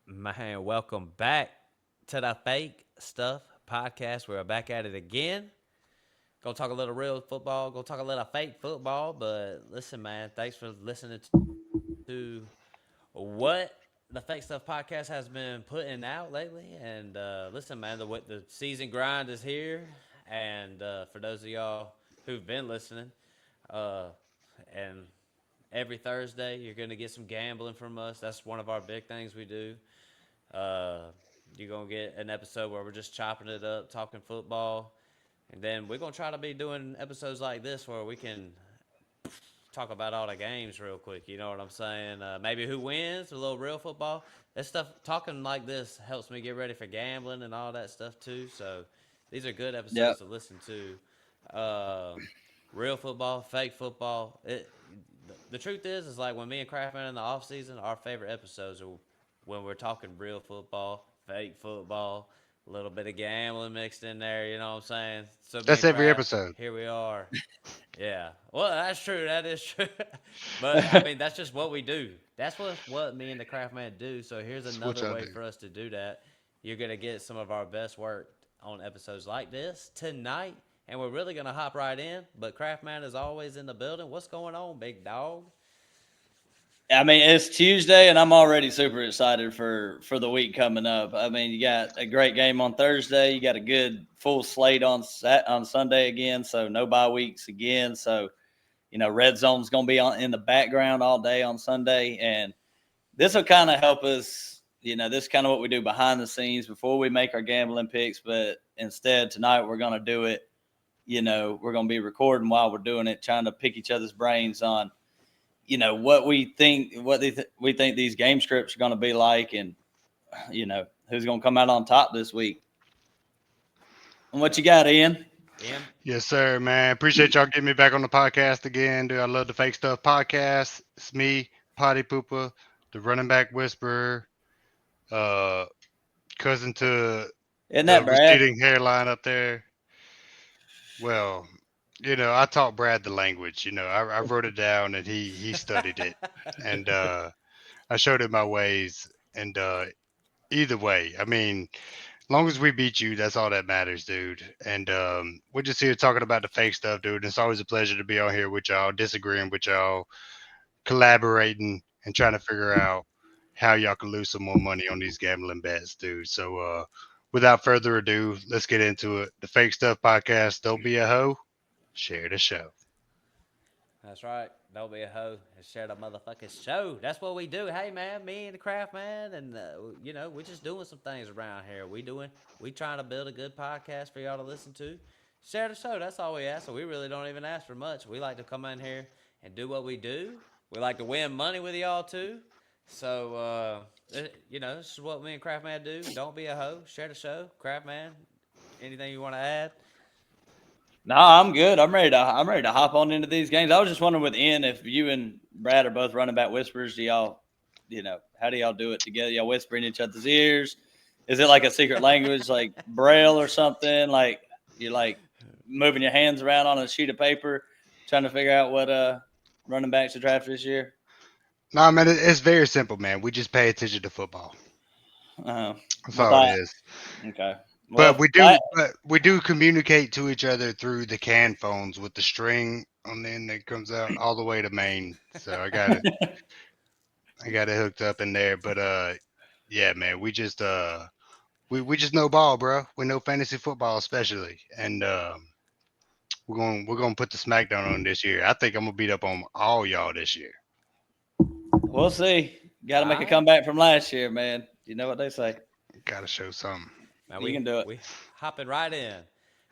Man, welcome back to the Fake Stuff Podcast. We're back at it again. Gonna talk a little real football, gonna talk a little fake football, but listen, man, thanks for listening to what the Fake Stuff Podcast has been putting out lately. And listen, man, the season grind is here. And for those of y'all who've been listening, uh, and every Thursday you're gonna get some gambling from us. That's one of our big things we do. Uh, you're going to get an episode where we're just chopping it up, talking football. And then we're going to try to be doing episodes like this where we can talk about all the games real quick. You know what I'm saying? Maybe who wins, a little real football. That stuff, talking like this helps me get ready for gambling and all that stuff too. So these are good Yep. episodes to listen to. Real football, fake football. The truth is like when me and Craftman in the off season, our favorite episodes are when we're talking real football, fake football, a little bit of gambling mixed in there. You know what I'm saying? So me That's and every Craft, episode. here we are. Yeah. Well, that's true. That is true. But I mean, that's just what we do. That's what me and the craft man do. So here's That's what another y'all way do. for us to do that. You're gonna get some of our best work on episodes like this tonight, and we're really gonna hop right in. But craft man is always in the building. What's going on, big dog? I mean, it's Tuesday, and I'm already super excited for the week coming up. I mean, you got a great game on Thursday. You got a good full slate on Sunday again. So no bye weeks again. So Red Zone's going to be on in the background all day on Sunday, and this will kind of help us. This is kind of what we do behind the scenes before we make our gambling picks. But instead, tonight we're going to do it. We're going to be recording while we're doing it, trying to pick each other's brains on what we think, we think these game scripts are going to be like, and who's going to come out on top this week. And what you got, Ian? Em? Yes, sir, man. Appreciate y'all getting me back on the podcast again, dude. I love the Fake Stuff podcast. It's me, Potty Pooper, the running back whisperer, uh, cousin to Isn't the that Brad? receding hairline up there. Well, I taught Brad the language. I wrote it down and he studied it, and I showed him my ways. And either way, I mean, long as we beat you, that's all that matters, dude. And we're just here talking about the fake stuff, dude. It's always a pleasure to be on here with y'all, disagreeing with y'all, collaborating, and trying to figure out how y'all can lose some more money on these gambling bets, dude. So without further ado, let's get into it. The Fake Stuff Podcast. Don't be a hoe. Share the show. That's right. Don't be a hoe and share the motherfucking show. That's what we do. Hey man, me and the craft man, and we're just doing some things around here. We trying to build a good podcast for y'all to listen to. Share the show. That's all we ask. So we really don't even ask for much. We like to come in here and do what we do. We like to win money with y'all too. So this is what me and craft man do. Don't be a hoe. Share the show. Craft man, anything you want to add? No, I'm good. I'm ready to hop on into these games. I was just wondering with Ian if you and Brad are both running back whispers. Do y'all, how do y'all do it together? Y'all whisper in each other's ears? Is it like a secret language, like Braille or something? Like you're like moving your hands around on a sheet of paper, trying to figure out what running backs to draft this year? Nah, man, it's very simple, man. We just pay attention to football. Uh, That's well, all it is. okay. But Well, we do communicate to each other through the can phones with the string on the end that comes out all the way to Maine. So I got it hooked up in there. But yeah, man, we just know ball, bro. We know fantasy football especially, and we're gonna put the smackdown on this year. I think I'm gonna beat up on all y'all this year. we'll see. Got All to make a right. comeback from last year, man. You know what they say. Gotta show something. Now You we can do it. we hopping right in.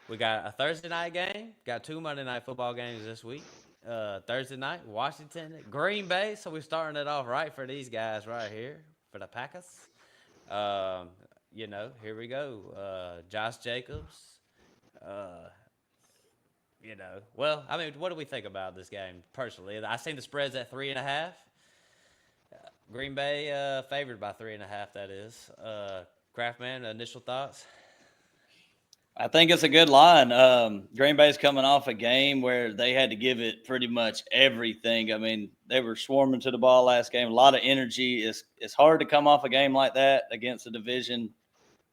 We got a Thursday night game. Got two Monday night football games this week. Thursday night, Washington, Green Bay. So we're starting it off right for these guys right here for the Packers. Um, here we go. Josh Jacobs. Uh, well, I mean, what do we think about this game personally? I seen the spreads at 3.5. Green Bay favored by 3.5. That is. Craftman, initial thoughts. I think it's a good line. Green Bay's coming off a game where they had to give it pretty much everything. I mean, they were swarming to the ball last game. A lot of energy. It's hard to come off a game like that against a division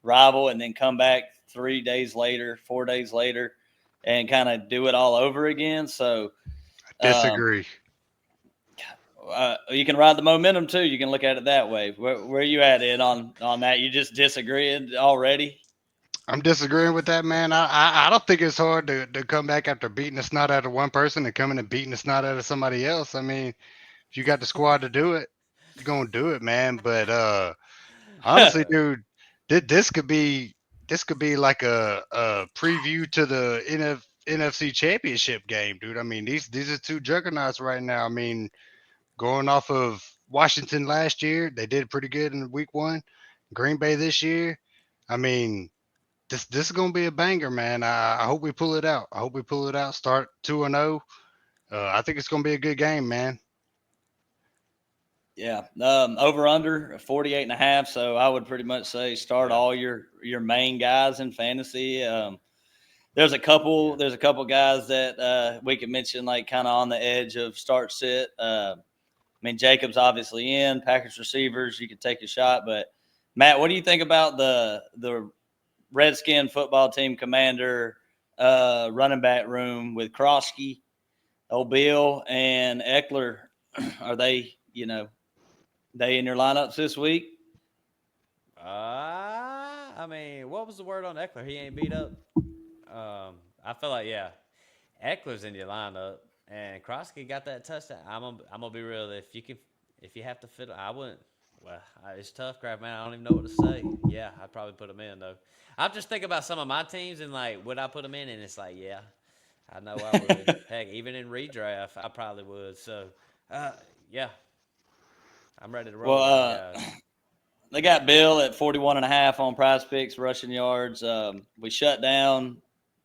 rival and then come back 3 days later, 4 days later, and kind of do it all over again. So Disagree. you can ride the momentum too. You can look at it that way. Where you at it on that? You just disagreeing already? I'm disagreeing with that, man. I don't think it's hard to come back after beating the snot out of one person and coming and beating the snot out of somebody else. I mean, if you got the squad to do it, you're gonna do it, man. But honestly, dude, this could be like a preview to the NFC Championship game, dude. I mean, these are two juggernauts right now. I mean, going off of Washington last year, they did pretty good in week 1. Green Bay this year, I mean, this is gonna be a banger, man. I hope we pull it out. I hope we pull it out. Start 2-0. I think it's gonna be a good game, man. Yeah. Over under 48.5. So I would pretty much say start all your main guys in fantasy. There's a couple guys that we can mention like kind of on the edge of start sit. I mean, Jacobs obviously in. Packers receivers, you could take a shot. But Matt, what do you think about the Redskin football team commander running back room with Krosky, O'Beal, and Eckler? Are they in your lineups this week? I mean, what was the word on Eckler? He ain't beat up. I feel like Eckler's in your lineup, and Krosky got that touchdown. I'm gonna be real. If you have to fit, I wouldn't. Well, it's tough, crap, man. I don't even know what to say. Yeah, I'd probably put him in though. I'm just thinking about some of my teams and like, would I put them in? And it's like, yeah, I know I would. Heck, even in redraft, I probably would. So, yeah, I'm ready to roll. Well, they got Bill at 41.5 on Prize Picks rushing yards. We shut down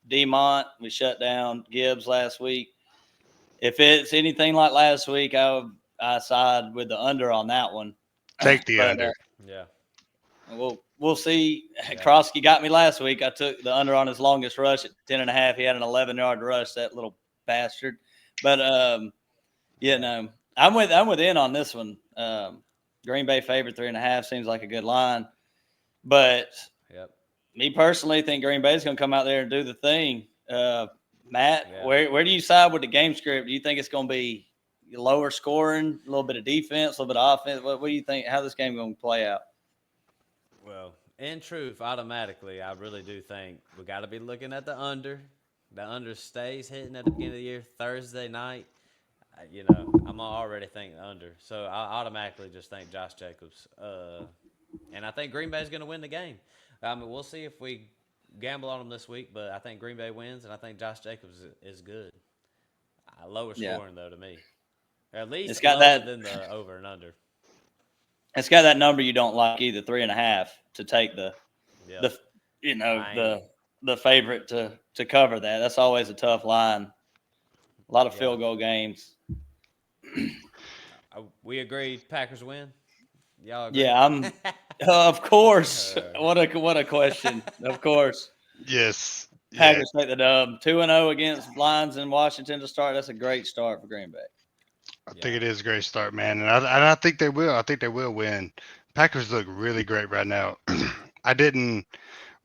Demont. We shut down Gibbs last week. If it's anything like last week, I side with the under on that one. Take the under. Yeah. We'll see. Yeah. Krosky got me last week. I took the under on his longest rush at 10.5. He had an 11-yard rush, that little bastard. But I'm with in on this one. Green Bay favorite 3.5 seems like a good line. But me personally think Green Bay is going to come out there and do the thing. Matt, where do you side with the game script? Do you think it's going to be lower scoring, a little bit of defense, a little bit of offense? What do you think? How this game going to play out? Well, in truth, automatically, I really do think we got to be looking at the under. The under stays hitting at the beginning of the year, Thursday night. I'm already thinking under. So I automatically just think Josh Jacobs. And I think Green Bay's going to win the game. I mean, we'll see if we gamble on them this week, but I think Green Bay wins, and I think Josh Jacobs is good. Lower scoring, though, to me. Or at least it's got lower than the over and under. It's got that number you don't like either, 3.5, to take the favorite to cover that. That's always a tough line. A lot of field goal games. We agree Packers win? Y'all agree? Yeah, I'm of course. What a question. Of course. Yes. Packers take the dub. 2-0 against Lions in Washington to start. That's a great start for Green Bay. I think it is a great start, man. And I think they will. I think they will win. Packers look really great right now. I didn't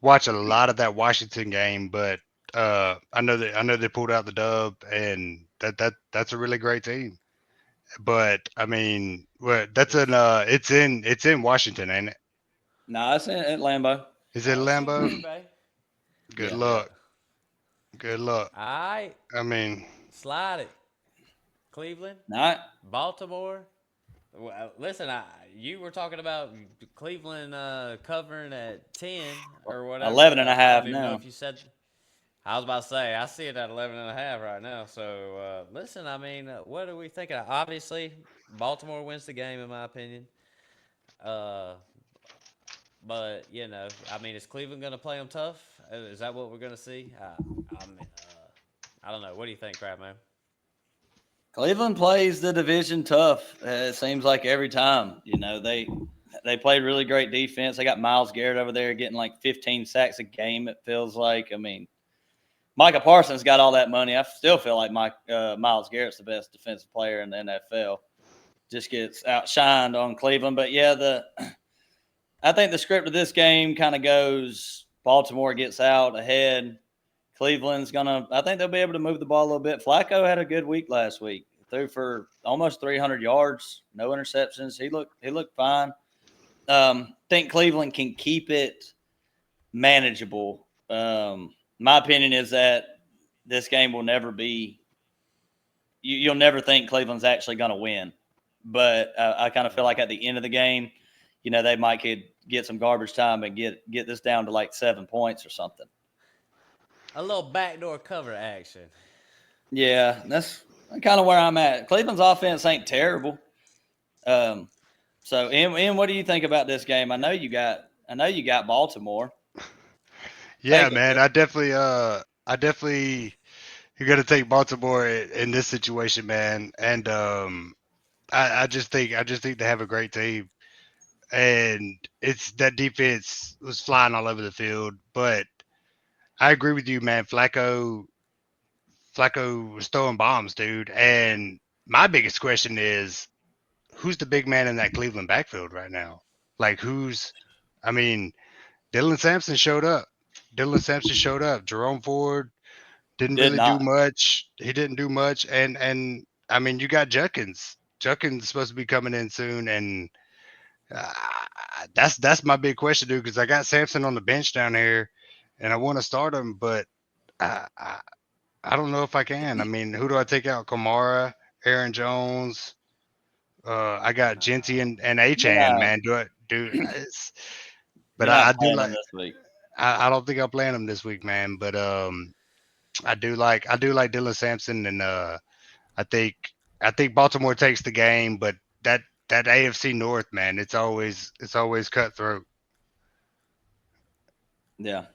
watch a lot of that Washington game, but I know they pulled out the dub, and that's a really great team. But I mean, it's in Washington, ain't it? No, it's at Lambeau. Is it Lambeau? Good luck. Good luck. All right. I mean, slide it. Cleveland. All right. Baltimore. Well, listen, you were talking about Cleveland covering at 10 or whatever. 11.5 now. Know if you said, I was about to say, I see it at 11.5 right now. So, listen, I mean, what are we thinking? Obviously, Baltimore wins the game, in my opinion. But, I mean, is Cleveland going to play them tough? Is that what we're going to see? I don't know. What do you think, Crab Man? Cleveland plays the division tough. It seems like every time, They played really great defense. They got Myles Garrett over there getting like 15 sacks a game, it feels like. I mean, Micah Parsons got all that money. I still feel like Myles Garrett's the best defensive player in the NFL. Just gets outshined on Cleveland. But, yeah, I think the script of this game kind of goes Baltimore gets out ahead. Cleveland's going to – I think they'll be able to move the ball a little bit. Flacco had a good week last week. Threw for almost 300 yards, no interceptions. He looked fine. Think Cleveland can keep it manageable. My opinion is that this game will never be – you'll never think Cleveland's actually going to win. But I kind of feel like at the end of the game, they might could get some garbage time and get this down to like 7 points or something. A little backdoor cover action. Yeah, that's kind of where I'm at. Cleveland's offense ain't terrible. So, Ian, what do you think about this game? I know you got Baltimore. Yeah, man. I definitely you got to take Baltimore in this situation, man. And I just think they have a great team, and it's that defense was flying all over the field. But I agree with you, man. Flacco was throwing bombs, dude. And my biggest question is, who's the big man in that Cleveland backfield right now? Like, I mean, Dylan Sampson showed up. Jerome Ford didn't really do much. He didn't do much. And I mean, you got Judkins. Judkins is supposed to be coming in soon. And that's my big question, dude, because I got Sampson on the bench down here and I want to start him, but I don't know if I can. I mean, who do I take out? Kamara, Aaron Jones. I got Genty and Achan, man. But I do like this week. I don't think I'm playing him this week, man. But I do like Dylan Sampson, and I think Baltimore takes the game, but that AFC North, man, it's always cutthroat. Yeah.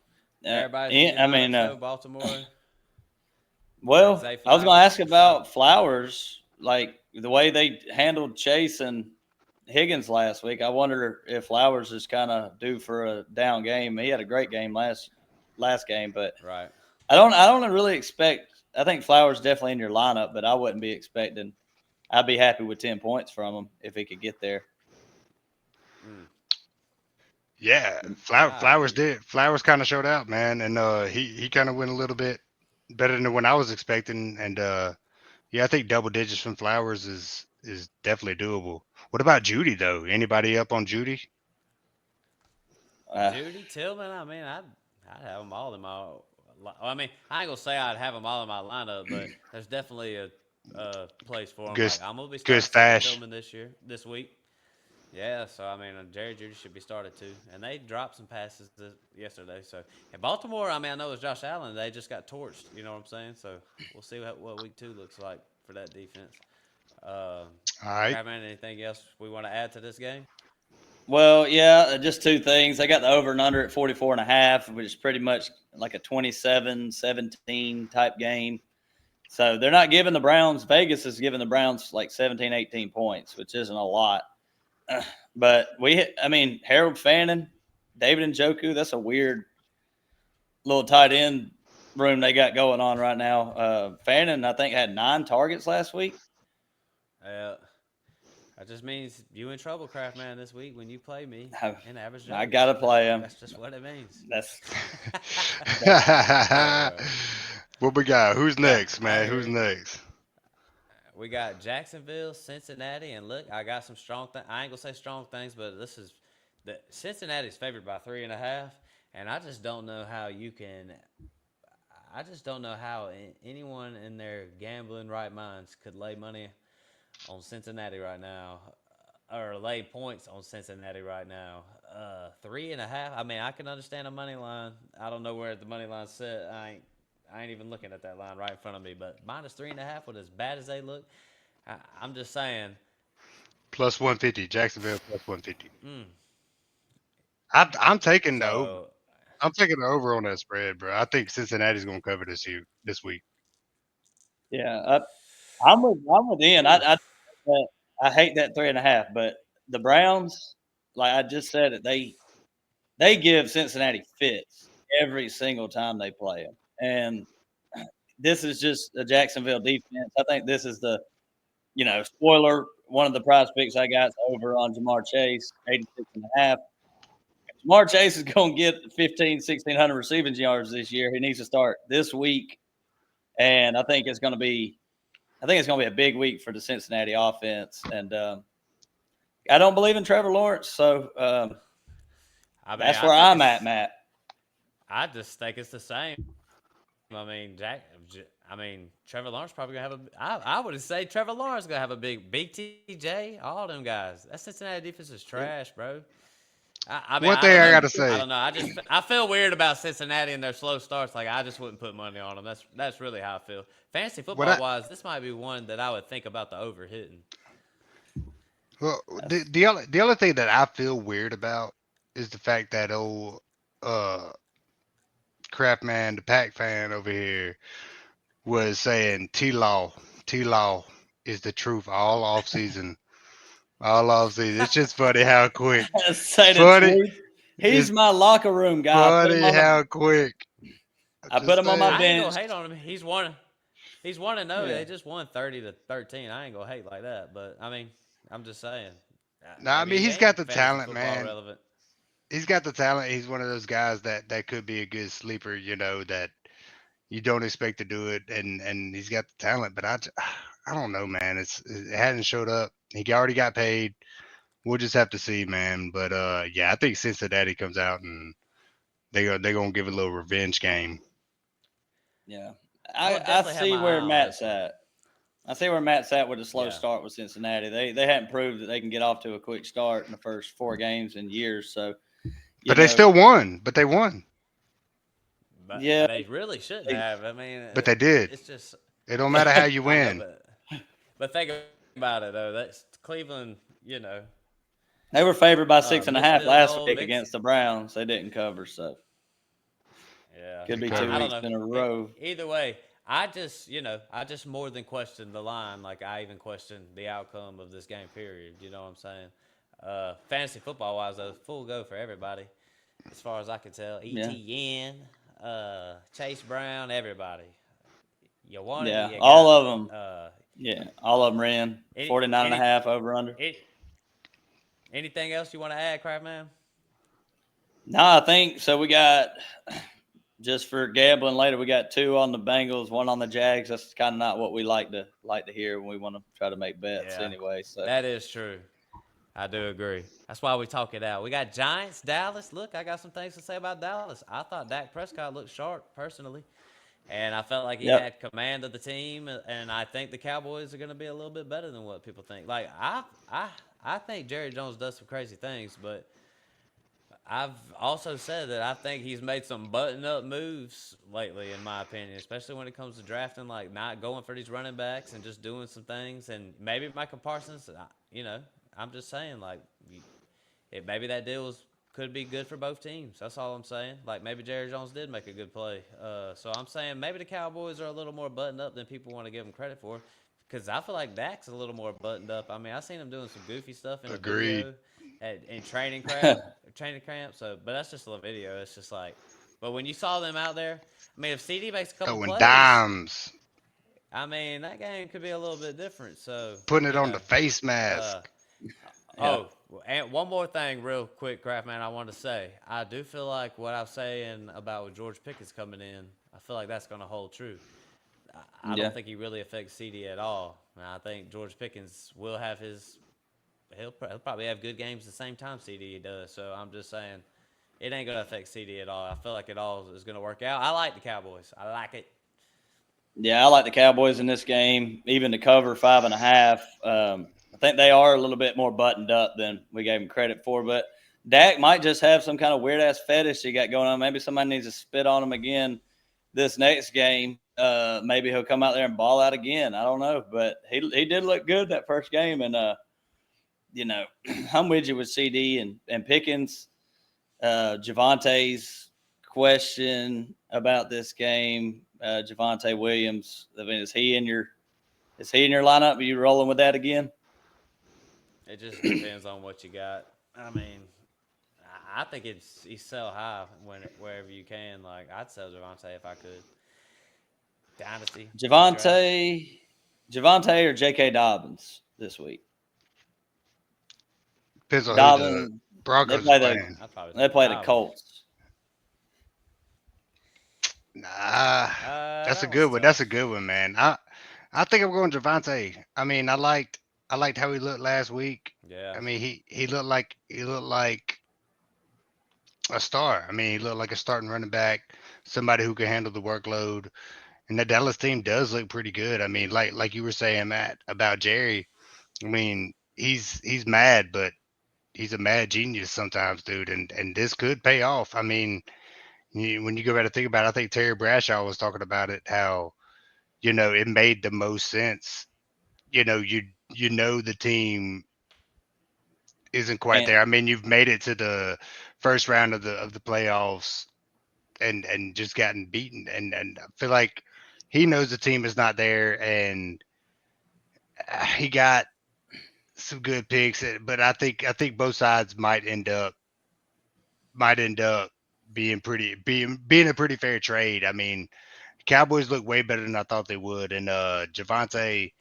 Everybody, Baltimore. Well, I was going to ask about Flowers, like the way they handled Chase and Higgins last week. I wonder if Flowers is kind of due for a down game. He had a great game last game, but right. I don't really expect. I think Flowers definitely in your lineup, but I wouldn't be expecting. I'd be happy with 10 points from him if he could get there. Yeah, Flowers kind of showed out, man, and he kind of went a little bit better than when I was expecting, and yeah, I think double digits from Flowers is definitely doable. What about Judy though? Anybody up on Judy? Judy Tillman. I mean, I'd have them all in my. I mean, I ain't gonna say I'd have them all in my lineup, but there's definitely a place for them. Good, I'm gonna be starting Tillman this week. Yeah, so I mean, Jerry Judy should be started too, and they dropped some passes yesterday. So, in Baltimore, I mean, I know it's Josh Allen. They just got torched. You know what I'm saying? So we'll see what week 2 looks like for that defense. All right. Anything else we want to add to this game? Well, yeah, just 2 things. I got the over and under at 44.5, which is pretty much like a 27-17 type game. So they're not giving the Browns. Vegas is giving the Browns like 17, 18 points, which isn't a lot. But Harold Fannin, David Njoku, that's a weird little tight end room they got going on right now. Fannin, I think, had 9 targets last week. That just means you in trouble, Kraft Man, this week when you play me in average. I got to play him. That's just what it means. What we got? Who's next, man? Who's next? We got Jacksonville, Cincinnati, and look, I got some strong things. I ain't gonna say strong things, but Cincinnati's favored by 3.5, and I just don't know how anyone in their gambling right minds could lay money on Cincinnati right now, or lay points on Cincinnati right now. 3.5. I mean, I can understand a money line. I don't know where the money line's set. I ain't even looking at that line right in front of me, but minus 3.5 with as bad as they look, I'm just saying. Plus 150, Jacksonville plus 150. I'm taking the over. I'm taking the over on that spread, bro. I think Cincinnati's gonna cover this week. Yeah, I'm with Ian. I hate that 3.5, but the Browns, like I just said it, they give Cincinnati fits every single time they play them, and this is just a Jacksonville defense. I think this is the spoiler. One of the prize picks I got is over on Jamar Chase, 86.5. Jamar Chase is going to get 1,600 receiving yards this year. He needs to start this week, and I think it's going to be a big week for the Cincinnati offense. And I don't believe in Trevor Lawrence, so that's where I'm at, Matt. I just think it's the same. I mean, Trevor Lawrence probably gonna have I would say Trevor Lawrence gonna have a big TJ, all them guys. That Cincinnati defense is trash, bro. One thing I gotta I say, don't know. I feel weird about Cincinnati and their slow starts. Like I just wouldn't put money on them. That's really how I feel. Fantasy football wise, this might be one that I would think about the over hitting. well, the other thing that I feel weird about is the fact that old crap man, the Pack fan over here, was saying T-Law is the truth all off season. All off season. It's just funny how quick. Say the Funny. truth. He's It's my locker room guy. funny how quick. I put him on my I ain't bench. gonna hate on him. He's 1-0. Yeah. They just won 30-13. I ain't gonna hate like that. But I mean, I'm just saying. No, I Every mean he's game, got the fantasy talent, football man. relevant. He's got the talent. He's one of those guys that could be a good sleeper. That you don't expect to do it, and he's got the talent. But I don't know, man. It hasn't showed up. He already got paid. We'll just have to see, man. But yeah, I think Cincinnati comes out and they're gonna give it a little revenge game. Yeah, I would I definitely have see my eye where on Matt's this one. at. I see where Matt's at with a slow Yeah. start with Cincinnati. They hadn't proved that they can get off to a quick start in the first 4 games in years. So, But they still won. But they won. But Yeah. they really shouldn't have. I mean, But they did. It's just It don't matter how you I know, win. but think about it though. That's Cleveland. they were favored by 6.5 Missed last the week whole against the Browns. They didn't cover, so Yeah, could be I 2 don't weeks in a row. Either way, I just more than questioned the line. Like I even questioned the outcome of this game. Period. You know what I'm saying? Fantasy football wise, though, full go for everybody, as far as I can tell. ETN, Chase Brown, everybody. You want it? Yeah, You all got of it. them. Yeah, all of them ran 49.5 over under. Anything else you want to add, Craftman? No, I think so. We got, just for gambling later, we got 2 on the Bengals, 1 on the Jags. That's kind of not what we like to hear when we want to try to make bets anyway. So that is true. I do agree. That's why we talk it out. We got Giants, Dallas. Look, I got some things to say about Dallas. I thought Dak Prescott looked sharp personally, and I felt like he had command of the team. And I think the Cowboys are going to be a little bit better than what people think. Like I think Jerry Jones does some crazy things, but I've also said that I think he's made some button-up moves lately, in my opinion, especially when it comes to drafting, like not going for these running backs and just doing some things. And maybe Michael Parsons, I'm just saying, like, maybe that deal could be good for both teams. That's all I'm saying. Like, maybe Jerry Jones did make a good play. So I'm saying maybe the Cowboys are a little more buttoned up than people want to give them credit for, because I feel like Dak's a little more buttoned up. I mean, I've seen him doing some goofy stuff in the video in training camp. So, but that's just a little video. It's just like, but when you saw them out there, I mean, if CD makes a couple plays, dimes. I mean, that game could be a little bit different. So putting it on the face mask. And one more thing, real quick, Craftman, I want to say, I do feel like what I was saying about George Pickens coming in, I feel like that's going to hold true. I don't think he really affects CD at all. And I think George Pickens will have he'll probably have good games at the same time CD does. So I'm just saying, it ain't going to affect CD at all. I feel like it all is going to work out. I like the Cowboys. I like it. Yeah, I like the Cowboys in this game, even to cover 5.5. I think they are a little bit more buttoned up than we gave them credit for. But Dak might just have some kind of weird-ass fetish he got going on. Maybe somebody needs to spit on him again this next game. Maybe he'll come out there and ball out again. I don't know. But he did look good that first game. And, I'm with you with CD and Pickens. Javonte's question about this game, Javonte Williams. I mean, is he in your lineup? Are you rolling with that again? It just depends on what you got. I mean, I think you sell high wherever you can. Like I'd sell Javante if I could. Dynasty redraft. Javante or J.K. Dobbins this week. Depends on who the Dobbins. They Broncos are play the playing. I'd probably they take play the Dobbins. Colts. Nah, that's a That one's good one. That's a tough. good one, man. I think I'm going Javante. I mean, I liked how he looked last week. Yeah. I mean, he looked like a star. I mean, he looked like a starting running back, somebody who can handle the workload. And the Dallas team does look pretty good. I mean, like you were saying, Matt, about Jerry. I mean, he's mad, but he's a mad genius sometimes, dude. And this could pay off. I mean, when you go back to think about it, I think Terry Bradshaw was talking about it, how it made the most sense. The team isn't quite And there. I mean, you've made it to the first round of the playoffs and just gotten beaten, and I feel like he knows the team is not there, and he got some good picks, but I think both sides might end up being a pretty fair trade. I mean, Cowboys look way better than I thought they would, and Javante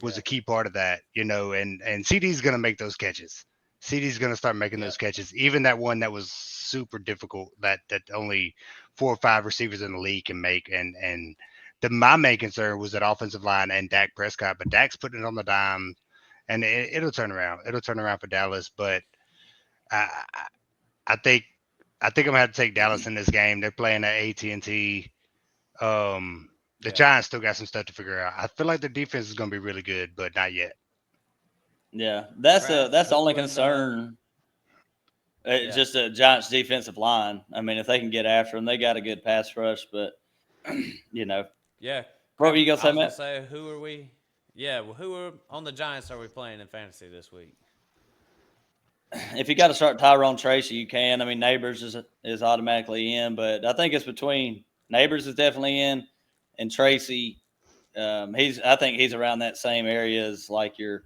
was Yeah. a key part of that, and CD's gonna make those catches. CD's gonna start making yeah, those catches. Even that one that was super difficult, that only 4 or 5 receivers in the league can make, and my main concern was that offensive line and Dak Prescott, but Dak's putting it on the dime, and it'll turn around. It'll turn around for Dallas, but I I think I'm gonna have to take Dallas in this game. They're playing at AT&T. The Yeah. Giants still got some stuff to figure out. I feel like their defense is going to be really good, but not yet. yeah. That's the only Who in the concern. It's yeah. just a Giants defensive line. I mean, if they can get after them, they got a good pass rush. But you know, Yeah. what were Crap. you gonna I say, was gonna Matt? say who are we? Yeah. Well, who are on the Giants are we playing in fantasy this week? If you got to start Tyrone Tracy, you can. I mean, Neighbors is automatically in, but I think it's between Neighbors is definitely in, and Tracy. I think he's around that same area as like your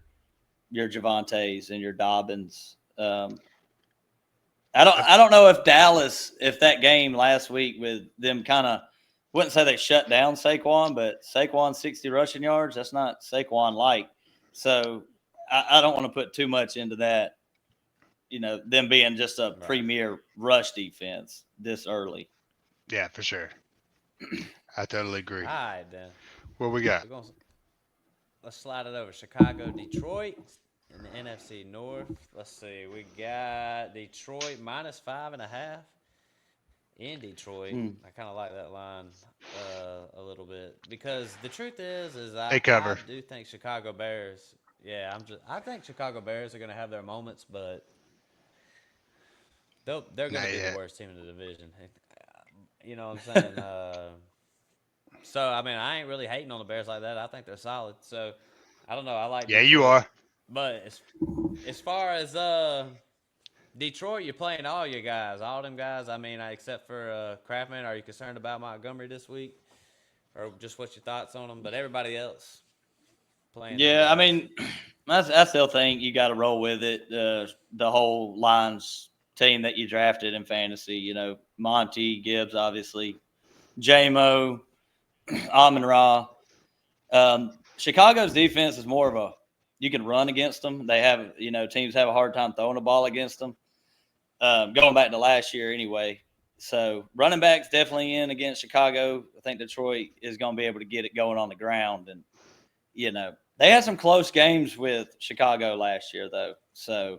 Javantes and your Dobbins. I don't know if Dallas, if that game last week with them kind of, wouldn't say they shut down Saquon, but Saquon 60 rushing yards, that's not Saquon like. So I don't want to put too much into that, them being just a Right. premier rush defense this early. Yeah, for sure. I totally All agree. right then. What we got? We're gonna let's slide it over. Chicago, Detroit in the NFC North. Let's see. We got Detroit -5.5 in Detroit. Mm. I kind of like that line a little bit because the truth is They I cover. do think Chicago Bears. Yeah, I think Chicago Bears are gonna have their moments, but they're gonna Not be the yet. worst team in the division. You know what I'm saying? So I mean, I ain't really hating on the Bears like that. I think they're solid. So I don't know. I like Yeah, you Detroit, are. but as far as Detroit, you're playing all your guys, all them guys. I mean, except for Kraftman. Are you concerned about Montgomery this week, or just what's your thoughts on him? But everybody else playing them Yeah, I guys. mean, I still think you got to roll with it. The whole Lions team that you drafted in fantasy, Monty, Gibbs, obviously, JMO, Amon Ra. Chicago's defense is more of a you can run against them. They have teams have a hard time throwing the ball against them. Going back to last year anyway. So running backs definitely in against Chicago. I think Detroit is going to be able to get it going on the ground, and they had some close games with Chicago last year though. So,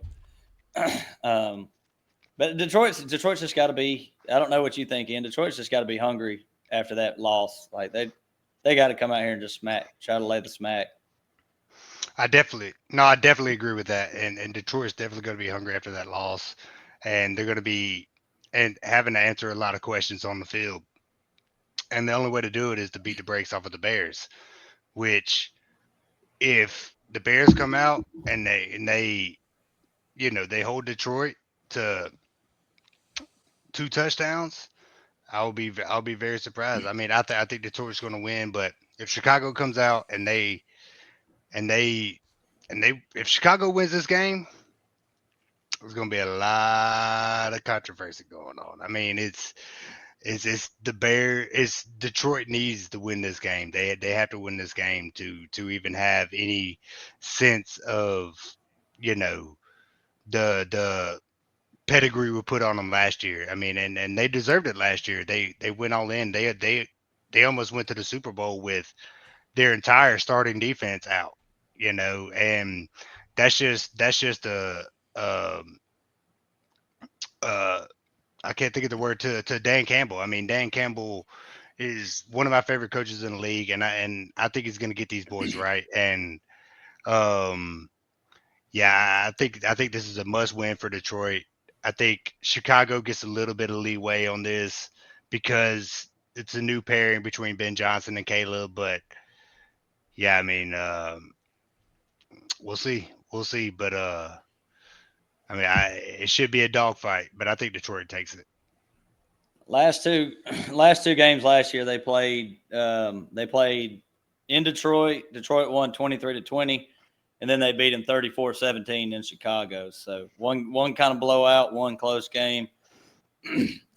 um, but Detroit's just got to be. I don't know what you think, Ian. Detroit's just got to be hungry after that loss. Like they got to come out here and just try to lay the smack. I definitely agree with that. And Detroit's definitely going to be hungry after that loss, and they're going to be and having to answer a lot of questions on the field. And the only way to do it is to beat the brakes off of the Bears. Which, if the Bears come out and they hold Detroit to 2 touchdowns, I'll be very surprised. I mean, I think Detroit's going to win, but if Chicago comes out and they if Chicago wins this game, There's going to be a lot of controversy going on. I mean, it's Detroit needs to win this game. They have to win this game to even have any sense of, you know, the pedigree we put on them last year. I mean, and they deserved it last year. They went all in. They almost went to the Super Bowl with their entire starting defense out, you know, and that's just um uh I can't think of the word to Dan Campbell. I mean, Dan Campbell is one of my favorite coaches in the league, and I think he's going to get these boys right. And um, yeah, I think this is a must win for Detroit. I think Chicago gets a little bit of leeway on this because it's a new pairing between Ben Johnson and Caleb. But yeah, I mean, we'll see. But I mean, it should be a dogfight, but I think Detroit takes it. Last two games last year they played in Detroit. Detroit won 23-20, and then they beat them 34-17 in Chicago. So one kind of blowout, one close game.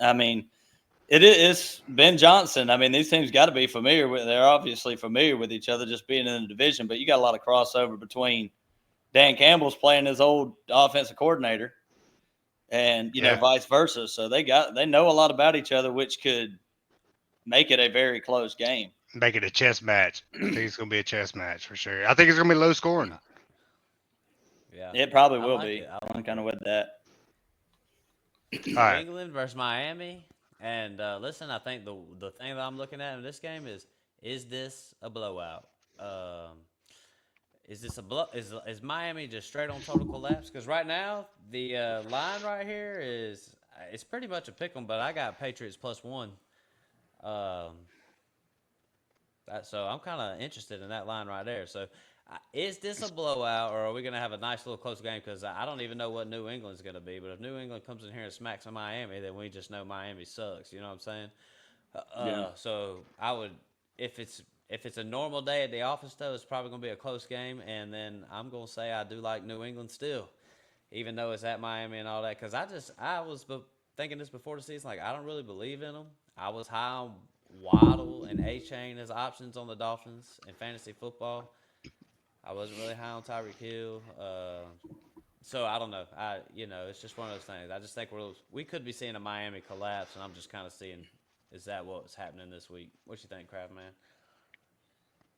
I mean, it is Ben Johnson. I mean, these teams got to be familiar with. They're obviously familiar with each other, just being in the division. But you got a lot of crossover between Dan Campbell's playing his old offensive coordinator, and vice versa. So they know a lot about each other, which could make it a very close game. Make it a chess match. I think it's going to be a chess match for sure. I think it's going to be low scoring. Yeah, it probably will like be. It. I'm kind of with that. New right. England versus Miami, and listen, I think the thing that I'm looking at in this game is this a blowout? Is this is Miami just straight on total collapse? Because right now the line right here it's pretty much a pick 'em, but I got Patriots +1. So I'm kind of interested in that line right there. So is this a blowout, or are we going to have a nice little close game? Because I don't even know what New England's going to be. But if New England comes in here and smacks Miami, then we just know Miami sucks. You know what I'm saying? Yeah. So I would, if it's a normal day at the office, though, it's probably going to be a close game. And then I'm going to say I do like New England still, even though it's at Miami and all that. Because I was thinking this before the season, like I don't really believe in them. I was high on Waddle and A-Chain as options on the Dolphins in fantasy football. I wasn't really high on Tyreek Hill. So I don't know. It's just one of those things. I just think we could be seeing a Miami collapse, and I'm just kind of seeing, is that what's happening this week? What you think, Kraft Man?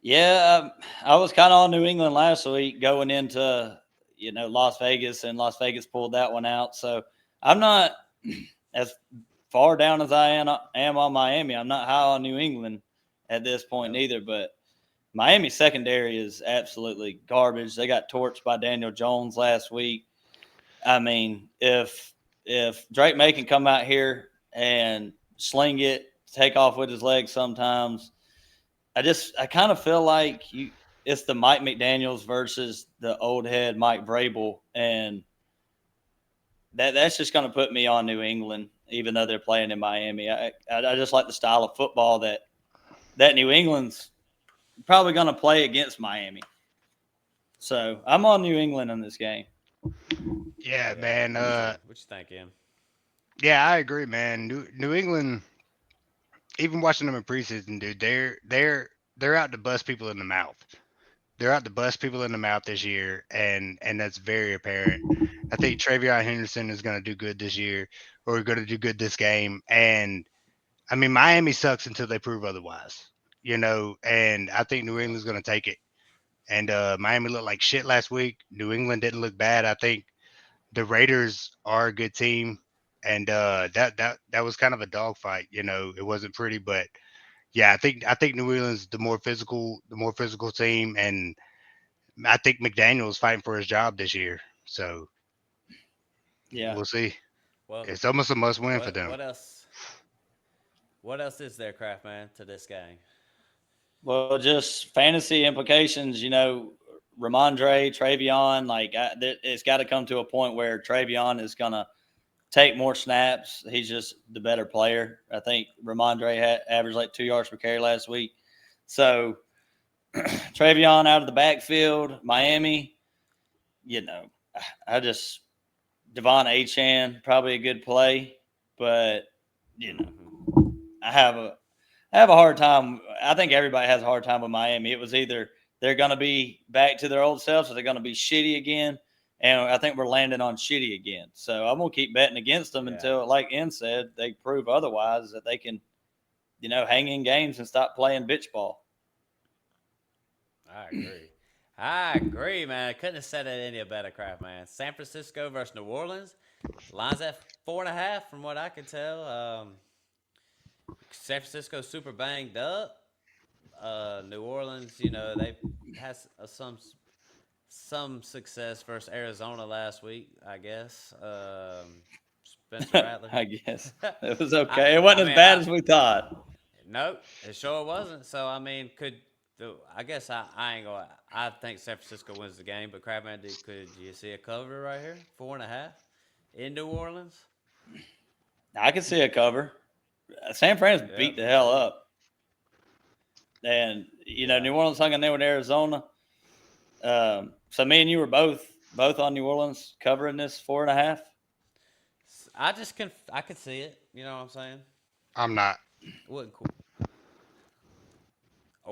Yeah, I was kind of on New England last week going into Las Vegas, and Las Vegas pulled that one out. So I'm not as far down as I am on Miami. I'm not high on New England at this point either, but Miami's secondary is absolutely garbage. They got torched by Daniel Jones last week. I mean, if Drake May can come out here and sling it, take off with his legs sometimes, I kind of feel like it's the Mike McDaniels versus the old head Mike Vrabel, and that's just going to put me on New England, even though they're playing in Miami. I just like the style of football that New England's probably going to play against Miami. So I'm on New England in this game. Yeah, man. What you think, Em? Yeah, I agree, man. New England, even watching them in preseason, dude, they're out to bust people in the mouth. They're out to bust people in the mouth this year, and that's very apparent. I think Travion Henderson is going to do good this year, or going to do good this game. And I mean, Miami sucks until they prove otherwise, And I think New England's going to take it. And Miami looked like shit last week. New England didn't look bad. I think the Raiders are a good team, and that was kind of a dogfight. It wasn't pretty, but yeah, I think New England's the more physical team, and I think McDaniel's fighting for his job this year. So yeah, we'll see. Well, It's almost a must win for them. What else? What else is there, Kraft Man, to this game? Well, just fantasy implications. Ramondre, Travion, it's got to come to a point where Travion is going to take more snaps. He's just the better player. I think Ramondre averaged like 2 yards per carry last week. So Travion out of the backfield, Miami, I just Devon Achan, probably a good play, but you know, Mhm. I have a hard time. I think everybody has a hard time with Miami. It was either they're going to be back to their old selves or they're going to be shitty again. And I think we're landing on shitty again. So I'm going to keep betting against them Yeah, until, like N said, they prove otherwise, that they can, hang in games and stop playing bitch ball. I agree. I agree, man. I couldn't have said it any better, crap, man. San Francisco versus New Orleans. Lines at 4.5, from what I can tell. San Francisco super banged up. New Orleans, they had some success versus Arizona last week, I guess. Spencer Rattler. I guess it was I okay. It I wasn't as mean bad I as we thought. nope, it sure wasn't. So I mean, I guess I ain't gonna. I think San Francisco wins the game, but Crabman, could you see a cover right here, 4.5 in New Orleans? I can see a cover. San Fran's Yeah, beat the me hell too. up. And, Yeah. New Orleans hung in there with Arizona. So me and you were both on New Orleans covering this 4.5. I could see it. You know what I'm saying? I'm not. It wasn't cool.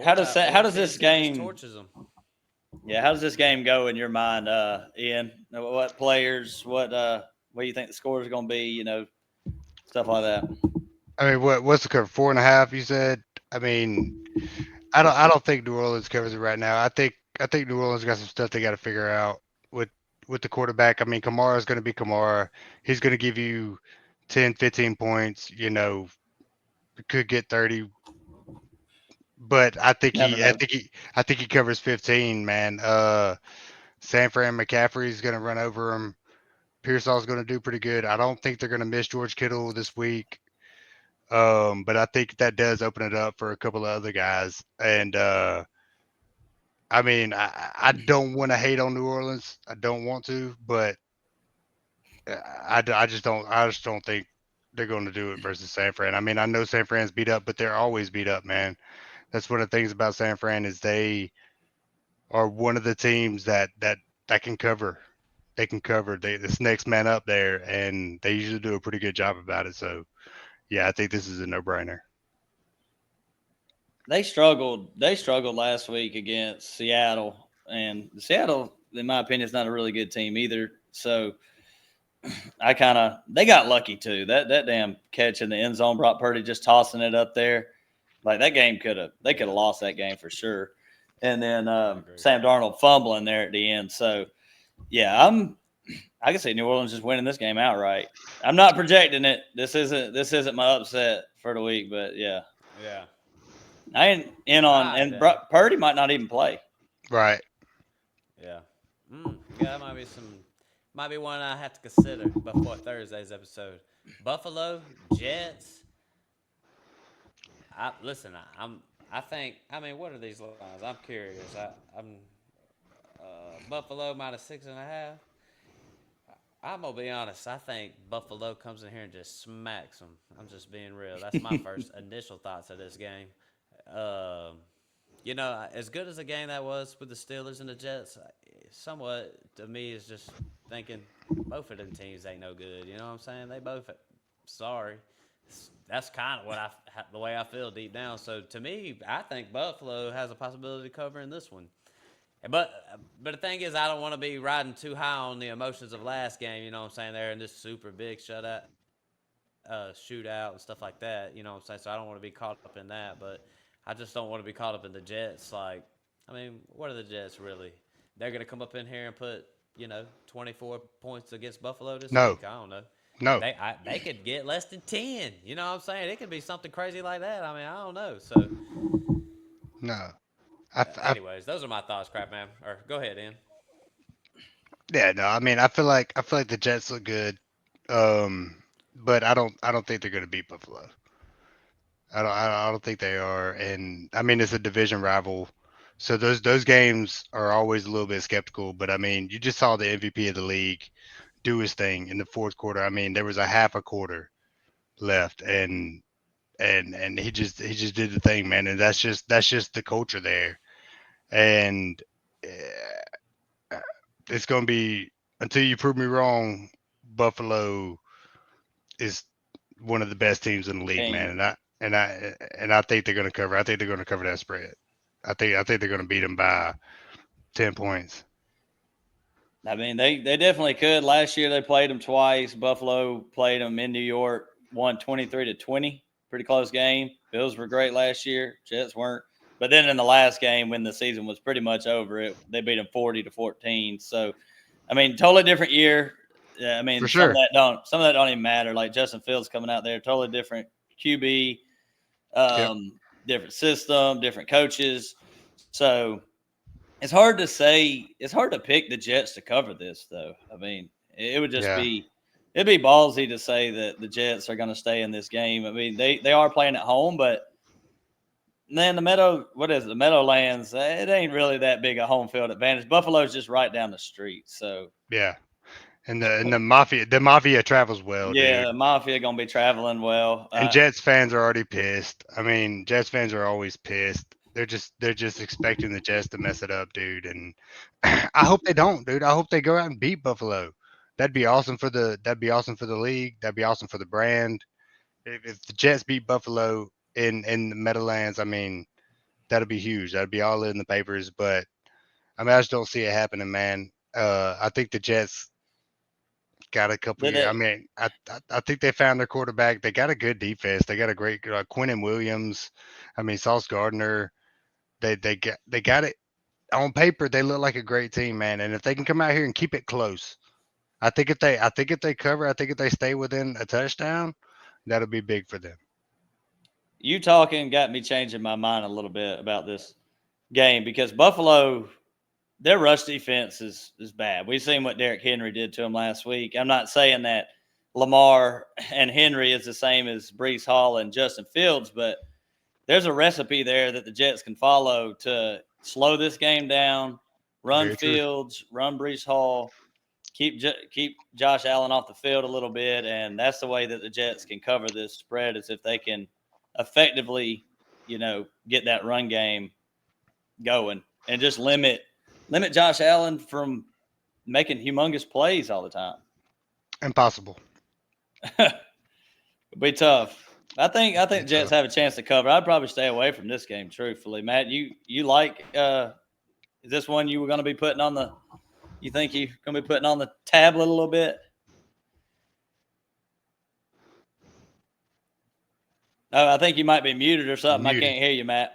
How Or does this Tennessee just game? torches them. Yeah, how does this game go in your mind, Ian? What players? What do you think the score is going to be? Stuff like that. I mean, what's the cover? 4.5? You said. I mean, I don't think New Orleans covers it right now. I think New Orleans got some stuff they got to figure out with with the quarterback. I mean, Kamara's going to be Kamara. He's going to give you 10, 15 points. Could get 30, but I think Never he I know. think he I think he covers 15, man. San Fran McCaffrey's going to run over him. Pearsall's going to do pretty good. I don't think they're going to miss George Kittle this week. But I think that does open it up for a couple of other guys. And I mean, I don't want to hate on New Orleans. I don't want to, but I just don't think they're going to do it versus San Fran. I mean, I know San Fran's beat up, but they're always beat up, man. That's one of the things about San Fran is they are one of the teams that can cover. They can cover. This next man up there, and they usually do a pretty good job about it. So yeah, I think this is a no-brainer. They struggled. They struggled last week against Seattle, and Seattle, in my opinion, is not a really good team either. So they got lucky too. That damn catch in the end zone, Brock Purdy just tossing it up there, like that game they could have lost that game for sure. And then I agree. Sam Darnold fumbling there at the end. So yeah, I can see New Orleans just winning this game outright. I'm not projecting it. This isn't my upset for the week, but yeah, Yeah. I ain't in on, Ah, and damn. Purdy might not even play. Right. Yeah. Yeah, that might be one I have to consider before Thursday's episode. Buffalo Jets. Listen. I think. I mean, what are these lines? I'm curious. I'm Buffalo minus 6.5. I'm gonna be honest. I think Buffalo comes in here and just smacks them. I'm just being real. That's my first initial thoughts of this game. Um, as good as a game that was with the Steelers and the Jets, somewhat to me is just thinking both of them teams ain't no good. You know what I'm saying? They both sorry. That's kind of the way I feel deep down. So to me, I think Buffalo has a possibility of covering this one. But but the thing is, I don't want to be riding too high on the emotions of last game. You know what I'm saying? They're in this super big shootout and stuff like that. You know what I'm saying? So I don't want to be caught up in that. But I just don't want to be caught up in the Jets. Like, I mean, what are the Jets really? They're gonna come up in here and put 24 points against Buffalo this No. week. I don't know. No. They could get less than 10. You know what I'm saying? It could be something crazy like that. I mean, I don't know. So, No. I anyways, those are my thoughts, crap man. Or go ahead, Ian. Yeah, no. I mean, I feel like the Jets look good. But I don't think they're going to beat Buffalo. I don't think they are. And I mean, it's a division rival. So those games are always a little bit skeptical, but I mean, you just saw the MVP of the league do his thing in the fourth quarter. I mean, there was a half a quarter left, and he just did the thing, man. And that's just the culture there. And uh, it's gonna be until you prove me wrong. Buffalo is one of the best teams in the league, Team. man, and I think they're going to cover. I think they're going to cover that spread. I think they're going to beat them by 10 points. I mean, they definitely could. Last year they played them twice. Buffalo played them in New York, won 23-20. Pretty close game. Bills were great last year. Jets weren't. But then in the last game, when the season was pretty much over, they beat them 40-14. So, I mean, totally different year. Yeah, I mean, For sure. some of that don't even matter. Like Justin Fields coming out there, totally different QB, different system, different coaches. So it's hard to say. It's hard to pick the Jets to cover this, though. I mean, it would just be it'd be ballsy to say that the Jets are going to stay in this game. I mean, they are playing at home, but then the Meadowlands, it ain't really that big a home field advantage. Buffalo's just right down the street, so yeah. And the mafia travels well, yeah, dude. the Mafia gonna be traveling well. And Jets fans are already pissed. I mean, Jets fans are always pissed. They're just expecting the Jets to mess it up, dude. And I hope they don't, dude. I hope they go out and beat Buffalo. That'd be awesome for the league. That'd be awesome for the brand. If the Jets beat Buffalo in the Meadowlands, I mean, that'd be huge. That'd be all in the papers. But I mean, I just don't see it happening, man. I think the Jets got a couple years. I mean, I think they found their quarterback. They got a good defense. They got a great Quinnen Williams. I mean, Sauce Gardner. They got it on paper. They look like a great team, man. And if they can come out here and keep it close, I think if they cover, I think if they stay within a touchdown, that'll be big for them. You talking got me changing my mind a little bit about this game because Buffalo, their rush defense is bad. We've seen what Derrick Henry did to them last week. I'm not saying that Lamar and Henry is the same as Breece Hall and Justin Fields, but there's a recipe there that the Jets can follow to slow this game down, run Fields, run Breece Hall, keep Josh Allen off the field a little bit, and that's the way that the Jets can cover this spread is if they can effectively, get that run game going and just limit Josh Allen from making humongous plays all the time. Impossible. It'd be tough. I think Jets have a chance to cover. I'd probably stay away from this game, truthfully. Matt, you like is this one you were going to be putting on the – you think you're going to be putting on the tablet a little bit? Oh, I think you might be muted or something. Muted. I can't hear you, Matt.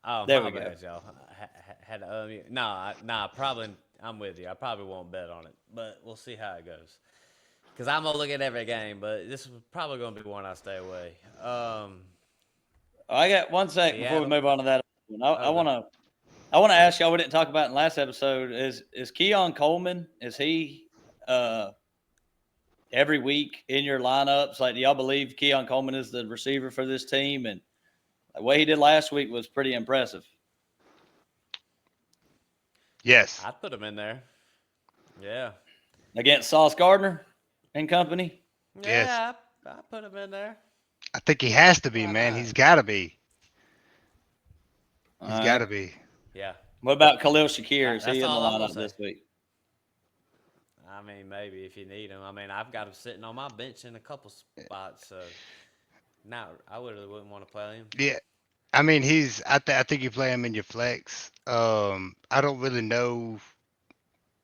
Oh, there we go. Y'all. Had to unmute. Nah, probably I'm with you. I probably won't bet on it, but we'll see how it goes. Because I'm going to look at every game, but this is probably going to be one I stay away. I got 1 second before we move on to that. I want to ask y'all, we didn't talk about in the last episode, is Keon Coleman, is he every week in your lineups? Like, do y'all believe Keon Coleman is the receiver for this team? And the way he did last week was pretty impressive. Yes. I'd put him in there. Yeah. Against Sauce Gardner and company? Yes. Yeah, I put him in there. I think he has to be, man. He's got to be. He's got to be. Yeah. What about Khalil Shakir? Is he in the lineup this week? I mean, maybe if you need him. I mean, I've got him sitting on my bench in a couple spots, so no, I really wouldn't want to play him. Yeah. I mean, I think you play him in your flex. I don't really know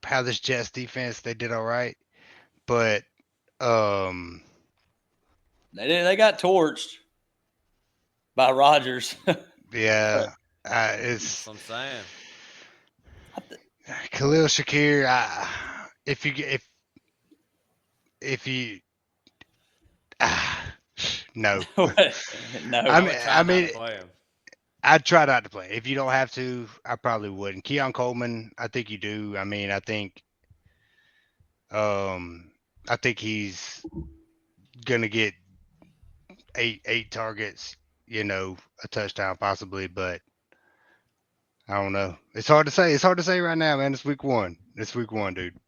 how this Jets defense, they did all right, but they got torched by Rodgers. Yeah, it's that's what I'm saying. Khalil Shakir. No. No. I mean, I'd try not to play. If you don't have to, I probably wouldn't. Keon Coleman, I think you do. I mean, I think he's gonna get eight targets, a touchdown possibly, but I don't know. It's hard to say. It's hard to say right now, man. It's week one. Dude.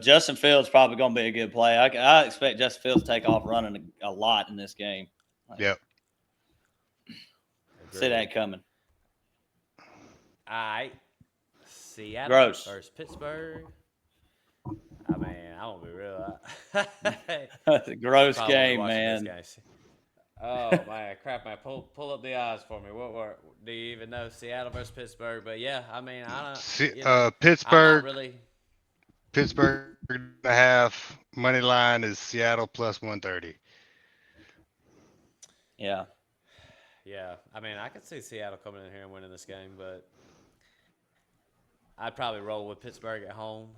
Justin Fields probably going to be a good play. I expect Justin Fields to take off running a lot in this game. Yep. See that coming. All right. Seattle Gross versus Pittsburgh. I'm gonna be real. It's a gross Probably won't be game, watching this man. game. Oh man, crap, man! Pull up the odds for me. Do you even know Seattle versus Pittsburgh? But yeah, I mean, I don't. I'm not Pittsburgh, really. Pittsburgh and a half. Money line is Seattle plus 130. Yeah. Yeah, I mean, I could see Seattle coming in here and winning this game, but I'd probably roll with Pittsburgh at home.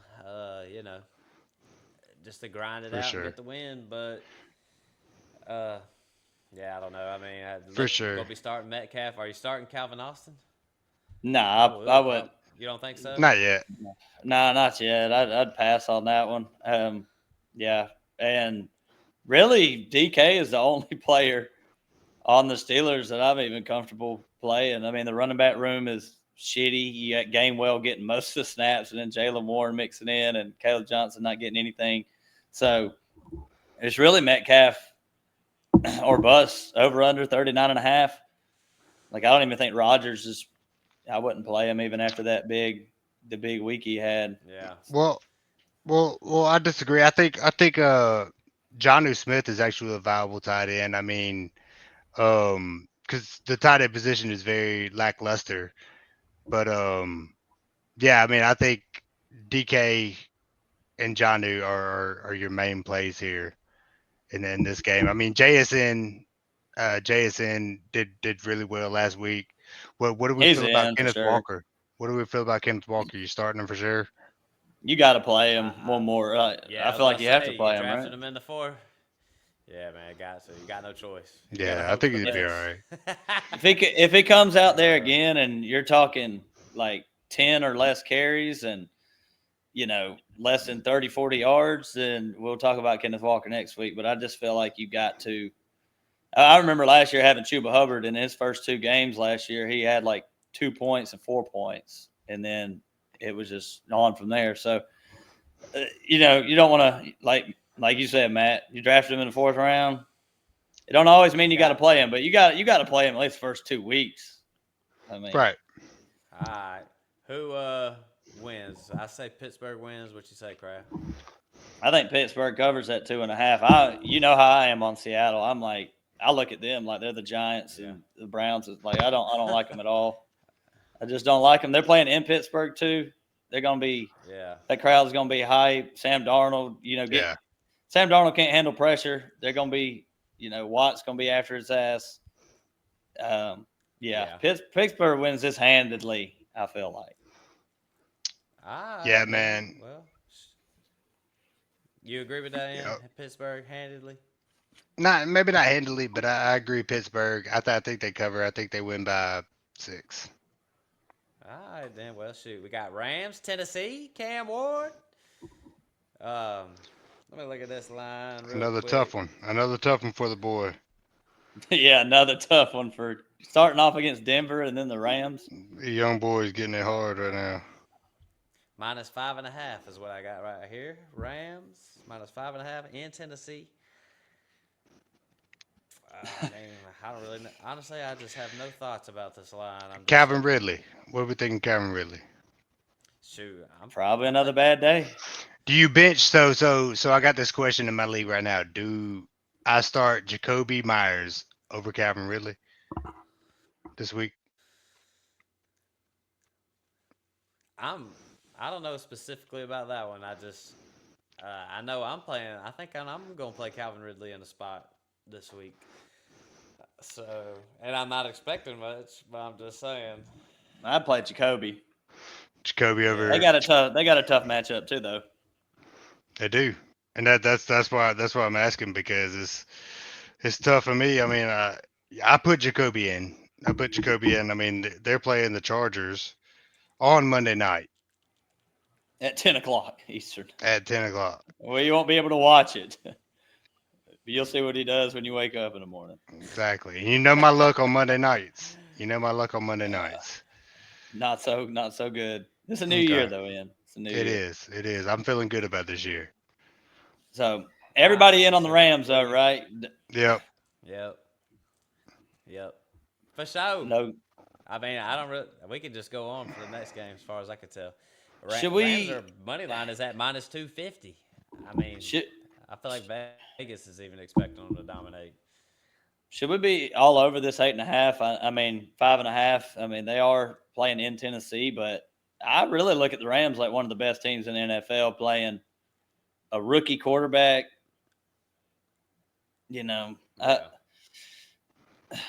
You know, just to grind it For out and sure. get the win. But uh, yeah, I don't know. I mean, For you sure. gonna be starting Metcalf? Are you starting Calvin Austin? I Nah, I would. would. You don't think so? Not yet. Nah, not yet. I'd pass on that one. Yeah, and really, DK is the only player on the Steelers that I'm even comfortable playing. I mean, the running back room is shitty. You got Gainwell getting most of the snaps, and then Jalen Warren mixing in, and Caleb Johnson not getting anything. So it's really Metcalf or bust, over under 39.5. Like, I don't even think Rodgers is. I wouldn't play him even after the big week he had. Yeah. Well, well, I disagree. I think Jonnu Smith is actually a viable tight end. I mean, because the tight end position is very lackluster. But yeah, I mean, I think DK and Jonnu are your main plays here in this game. I mean, JSN did really well last week. What do we He's feel about in for Kenneth sure. Walker? What do we feel about Kenneth Walker? You starting him for sure? You got to play him one more. Yeah, I was feel like about you have to say, play you him, drafted right? him in the 4. Yeah, man, got to. You got no choice. You gotta Yeah, I hope think for he'd the be all best. right. If he comes out there again and you're talking like 10 or less carries and less than 30, 40 yards, then we'll talk about Kenneth Walker next week. But I just feel like you got to. I remember last year having Chuba Hubbard in his first 2 games last year. He had like 2 points and 4 points, and then it was just on from there. So, you don't want to like you said, Matt. You drafted him in the 4th round. It don't always mean you got to play him, but you got to play him at least the first 2 weeks. I mean, Right. All right. Who wins? I say Pittsburgh wins. What you say, Kraft? I think Pittsburgh covers that 2.5. You know how I am on Seattle. I'm like, I look at them like they're the Giants and the Browns. Is like I don't like them at all. I just don't like them. They're playing in Pittsburgh too. They're gonna be that crowd's gonna be hype. Sam Darnold, Yeah. Sam Darnold can't handle pressure. They're gonna be, Watt's gonna be after his ass. Yeah. Pittsburgh wins this handedly. I feel like. Yeah, man. Well, you agree with that, Ian? Yep. Pittsburgh handedly? Maybe not handily, but I agree. Pittsburgh. I think they cover. I think they win by 6. All right, then. Well, shoot. We got Rams, Tennessee, Cam Ward. Let me look at this line. Another quick. tough one. Another tough one for the boy. Yeah, another tough one for starting off against Denver and then the Rams. The young boy's getting it hard right now. -5.5 is what I got right here. Rams -5.5 in Tennessee. I mean, I don't really know. Honestly, I just have no thoughts about this line. Calvin Ridley. What are we thinking, Calvin Ridley? Shoot, I'm Probably another bad day. Do you bench? So I got this question in my league right now. Do I start Jacoby Myers over Calvin Ridley this week? I don't know specifically about that one. I just I know I'm playing. I think I'm going to play Calvin Ridley in the spot this week. So, and I'm not expecting much, but I'm just saying. I'd play Jacoby. Jacoby over. They got a tough matchup too, though. They do, and that's why I'm asking, because it's tough for me. I mean, I put Jacoby in. I mean, they're playing the Chargers on Monday night At 10 o'clock Eastern. at 10 o'clock. Well, you won't be able to watch it. You'll see what he does when you wake up in the morning. Exactly. And you know my luck on Monday nights. Not so good. It's a new year, though, Ian. It's a new year. It is. I'm feeling good about this year. So everybody in on the Rams, though, right? Yep. For sure. No. I mean, I don't really. We can just go on for the next game, as far as I can tell. Should we? Rams money line is at -250. I mean, Should I feel like Vegas is even expecting them to dominate. should we be all over this 8.5? I mean 5.5. I mean they are playing in Tennessee, but I really look at the Rams like one of the best teams in the NFL, playing a rookie quarterback. You know, Yeah.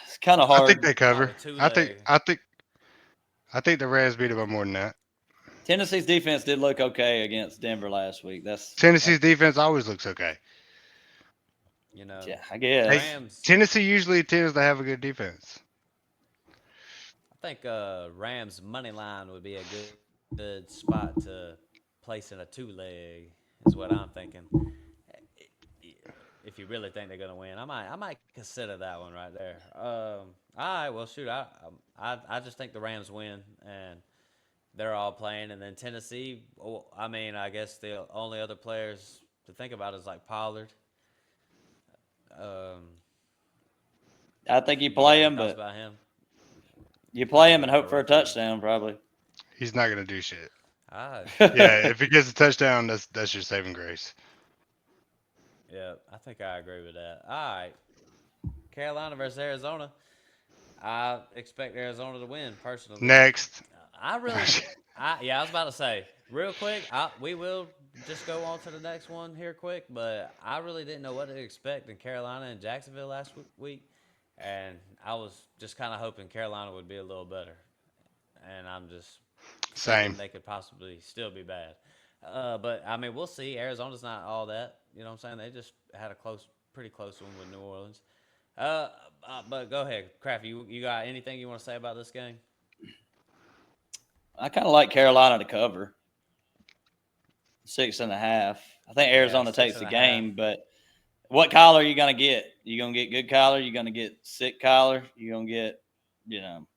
it's kind of I think hard. they cover. Two I think leg. I think I think the Rams beat them by more than that. Tennessee's defense did look okay against Denver last week. That's Tennessee's defense always looks okay. You know, yeah, I the Hey, guess. Rams. Tennessee usually tends to have a good defense. I think Rams money line would be a good spot to place in a two leg. Is what I'm thinking. If you really think they're gonna win, I might consider that one right there. All right, well shoot, I just think the Rams win and they're all playing, and then Tennessee. Well, I mean, I guess the only other players to think about is like Pollard. Um, I think you you got play any him, thoughts but about him? you play him He's and like hope a for a rookie. touchdown, probably. He's not gonna do shit. Ah, Yeah, if he gets a touchdown, that's your saving grace. yeah, I think I agree with that. All right, Carolina versus Arizona. I expect Arizona to win personally. Next. I really, I was about to say real quick. We will just go on to the next one here quick, but I really didn't know what to expect in Carolina and Jacksonville last week, and I was just kind of hoping Carolina would be a little better, and I'm just thinking Same. they could possibly still be bad. But I mean, we'll see. Arizona's not all that. You know what I'm saying? They just had a pretty close one with New Orleans. But go ahead, Crafty. You got anything you want to say about this game? I kind of like Carolina to cover 6.5. I think Yeah, Arizona six takes and the a half. game, but what Kyler are you gonna get? You gonna get good Kyler? You gonna get sick Kyler? You gonna get, you know,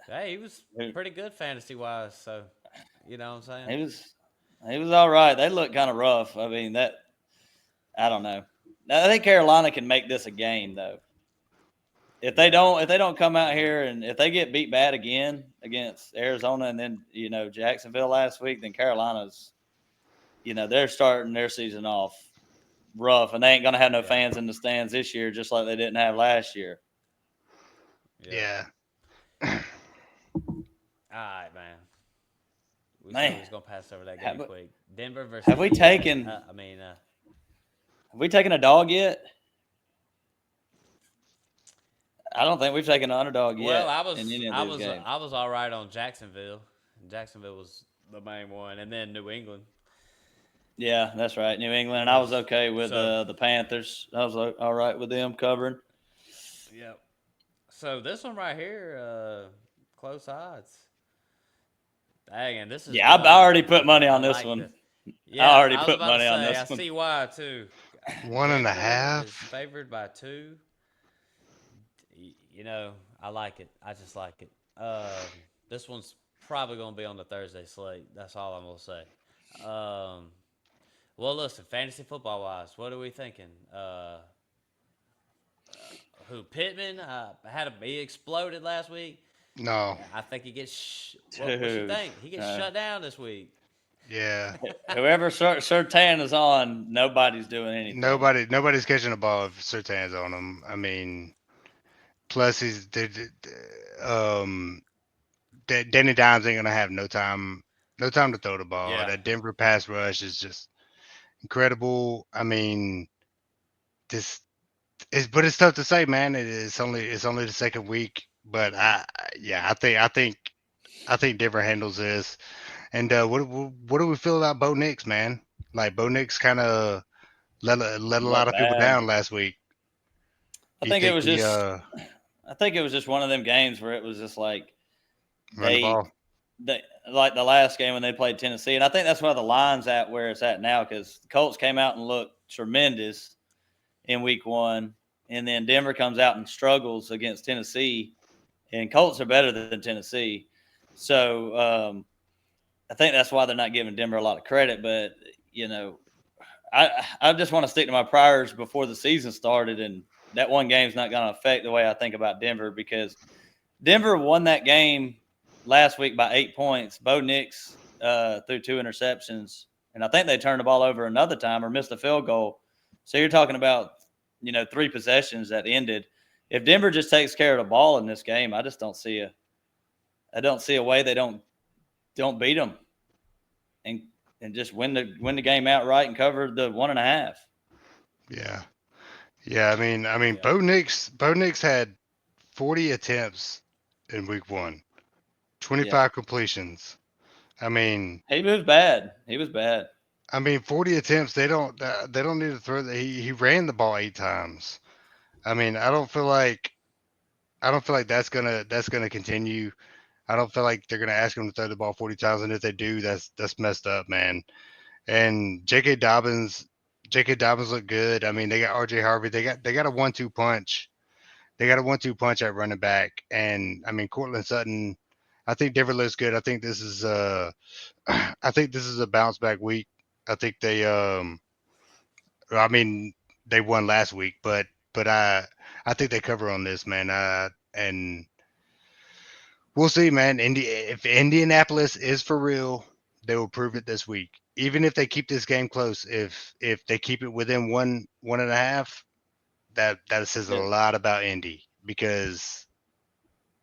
Hey, he was pretty good fantasy wise, so you know what I'm saying? he was all right. They look kind of rough. I mean that I don't know. I think Carolina can make this a game though. If they don't come out here and if they get beat bad again against Arizona and then Jacksonville last week, then Carolina's they're starting their season off rough, and they ain't gonna have no Yeah. fans in the stands this year, just like they didn't have last year. Yeah. Yeah. All right, man. We Man. said we was gonna pass over that Have game we- quick. Denver versus. have we Eagles. taken- Have we taken a dog yet? I don't think we've taken an underdog yet. well, I was in any of I these was games. I was all right on Jacksonville. Jacksonville was the main one, and then New England. Yeah, that's right. New England, and I was okay with So- the Panthers. I was all right with them covering. Yep. So this one right here, close odds. Dang, and this is. Yeah, I already put money on this one. Yeah, I already was put about to money on say, this one. I see why too. 1.5. Denver is favored by 2. I like it. I just like it. This one's probably gonna be on the Thursday slate. That's all I'm gonna say. Well, listen, fantasy football wise, what are we thinking? Who Pittman he exploded last week. No. I think he gets. What you Dude, think? He gets shut down this week. Yeah. Whoever Surtain is on, nobody's doing anything. Nobody's catching a ball if Surtain's on him. I mean, plus Danny Dimes ain't gonna have no time to throw the ball. Yeah. That Denver pass rush is just incredible. I mean, but it's tough to say, man. It's only the second week, but I think Denver handles this. And what do we feel about Bo Nix, man? Like Bo Nix kind of let a lot of people bad. down last week. I You think it was he, just. I think it was just one of them games where it was just like run the ball. like the last game when they played Tennessee, and I think that's why the line's at where it's at now because the Colts came out and looked tremendous in Week 1, and then Denver comes out and struggles against Tennessee, and Colts are better than Tennessee, so I think that's why they're not giving Denver a lot of credit. But I just want to stick to my priors before the season started, and that one game's not going to affect the way I think about Denver because Denver won that game last week by 8 points. Bo Nix threw 2 interceptions and I think they turned the ball over another time or missed a field goal. So you're talking about 3 possessions that ended. If Denver just takes care of the ball in this game, I don't see a way they don't beat them and just win the game outright and cover the 1.5. Yeah. Yeah, I mean, Yeah. Bo Nix had 40 attempts in week 1, 25 completions. I mean, He was bad. 40 attempts. They don't need to throw. He ran the ball 8 times. I mean, I don't feel like that's gonna continue. I don't feel like they're gonna ask him to throw the ball 40 times, and if they do, that's messed up, man. And J.K. Dobbins looked good. I mean, they got R.J. Harvey. They got a 1-2 punch. They got a 1-2 punch at running back, and I mean, Cortland Sutton. I think Denver looks good. I think this is a bounce back week. I think I mean, they won last week, but I think they cover on this, man. And we'll see, man. If Indianapolis is for real, they will prove it this week. Even if they keep this game close, if they keep it within 1.5, that says a Yep. lot about Indy because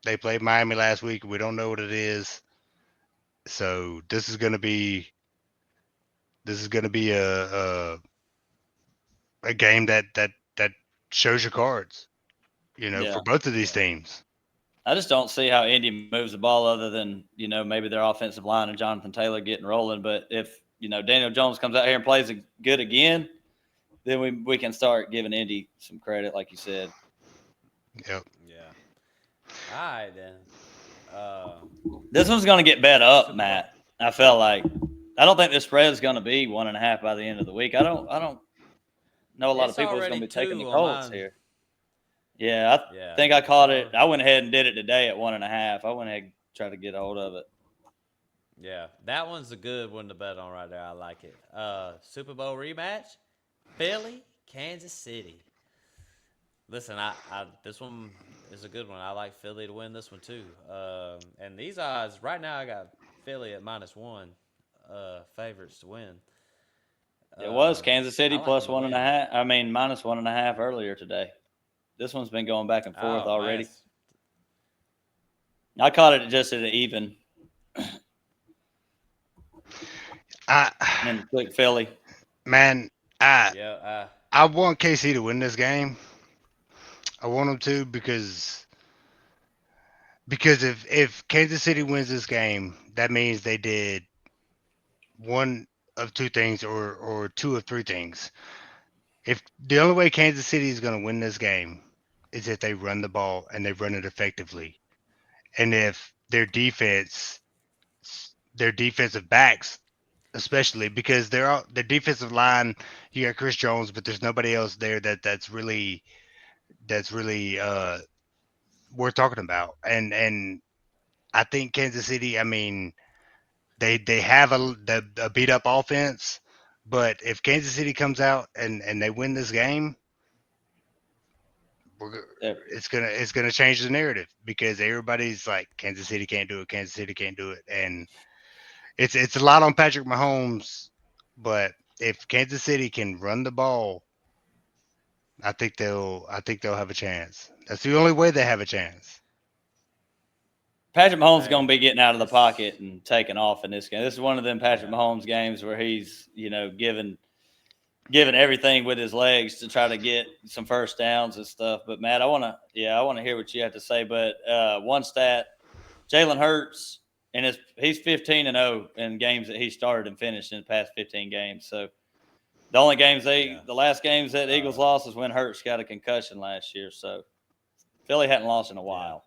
they played Miami last week. We don't know what it is, so this is gonna be a game that shows your cards. Yeah. For both of these Yeah. teams. I just don't see how Indy moves the ball other than, maybe their offensive line and Jonathan Taylor getting rolling. But if, Daniel Jones comes out here and plays good again, then we can start giving Indy some credit, like you said. Yep. Yeah. All right then. This one's going to get bet up, Super Bowl. Matt. I felt like I don't think the spread is going to be 1.5 by the end of the week. I don't know a lot of It's people is going already to be taking 2 the on Colts mine. here. Yeah, I think I caught it. I went ahead and did it today at 1.5. I went ahead and tried to get a hold of it. Yeah, that one's a good one to bet on right there. I like it. Super Bowl rematch, Philly, Kansas City. Listen, I this one is a good one. I like Philly to win this one too. And these odds right now, I got Philly at -1, favorites to win. It was Kansas I City like plus them to win. -1.5. I mean -1.5 earlier today. This one's been going back and forth Oh already. man, I caught it just at an even and click Philly. Man, yeah. I want KC to win this game. I want them to because if Kansas City wins this game, that means they did one of 2 things or 2 of 3 things. If the only way Kansas City is going to win this game is if they run the ball and they run it effectively, and if their defensive backs, especially because their defensive line, you got Chris Jones, but there's nobody else there that's really worth talking about. And I think Kansas City, I mean, they have a beat up offense, but if Kansas City comes out and they win this game, it's gonna change the narrative because everybody's like Kansas City can't do it, Kansas City can't do it, and it's a lot on Patrick Mahomes, but if Kansas City can run the ball, I think they'll have a chance. That's the only way they have a chance. Patrick Mahomes is Hey, going to be getting out of the pocket and taking off in this game. This is one of them Patrick Yeah. Mahomes games where he's, giving everything with his legs to try to get some first downs and stuff. But Matt, I want to hear what you have to say. But one stat, Jalen Hurts, and he's 15-0 in games that he started and finished in the past 15 games. So the only games the last games that Eagles lost is when Hurts got a concussion last year. So Philly hadn't lost in a while.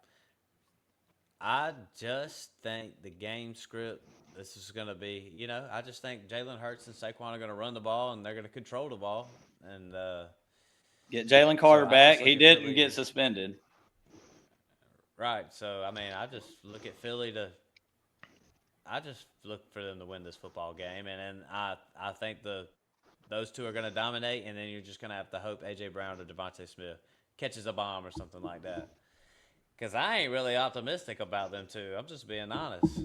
I just think the game script. This is going to be, I just think Jalen Hurts and Saquon are going to run the ball and they're going to control the ball. And Get Jalen Carter I back. just look He at didn't Philly- get suspended. right. So I mean, I just look at Philly to. I just look for them to win this football game, and then I think those two are going to dominate, and then you're just going to have to hope AJ Brown or Devontae Smith catches a bomb or something like that. Because I ain't really optimistic about them two. I'm just being honest.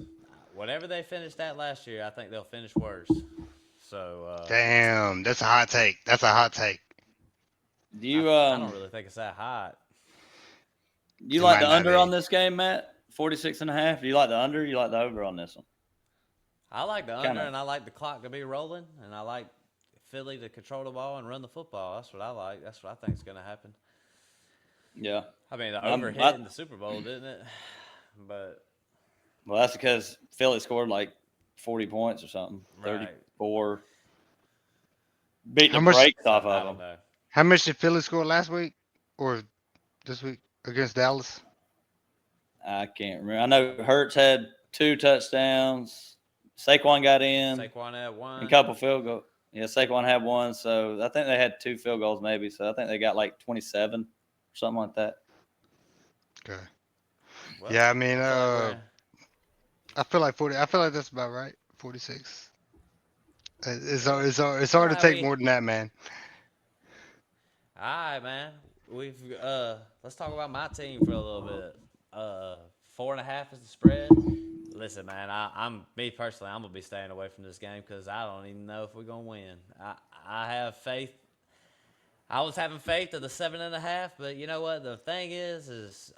Whatever they finished at last year, I think they'll finish worse. So Damn, that's a hot take. That's a hot take. Do you I don't really think it's that hot. you It like might the not under on be. this game, Matt? 46.5. Do you like the under? You like the over on this one? I like the under, Kinda. and I like the clock to be rolling, and I like Philly to control the ball and run the football. That's what I like. That's what I think is going to happen. Yeah. I mean, the I'm- over hit I- in the Super Bowl, didn't it? But Well, that's because Philly scored like 40 points or something. Right. 34. Beat How the much- brakes off I of don't them. know. How much did Philly score last week or this week against Dallas? I can't remember. I know Hurts had 2 touchdowns. Saquon got in. Saquon had one. A couple field goals. Yeah, Saquon had one. So I think they had 2 field goals maybe. So I think they got like 27 or something like that. Okay. Well, Yeah, I mean, I feel like we're- I feel like 40. I feel like that's about right. 46. It's hard to take more than that, man. all right, man. We've let's talk about my team for a little bit. 4.5 is the spread. Listen, man, I'm me personally. I'm gonna be staying away from this game because I don't even know if we're gonna win. I have faith. I was having faith of the 7.5, but you know what? The thing is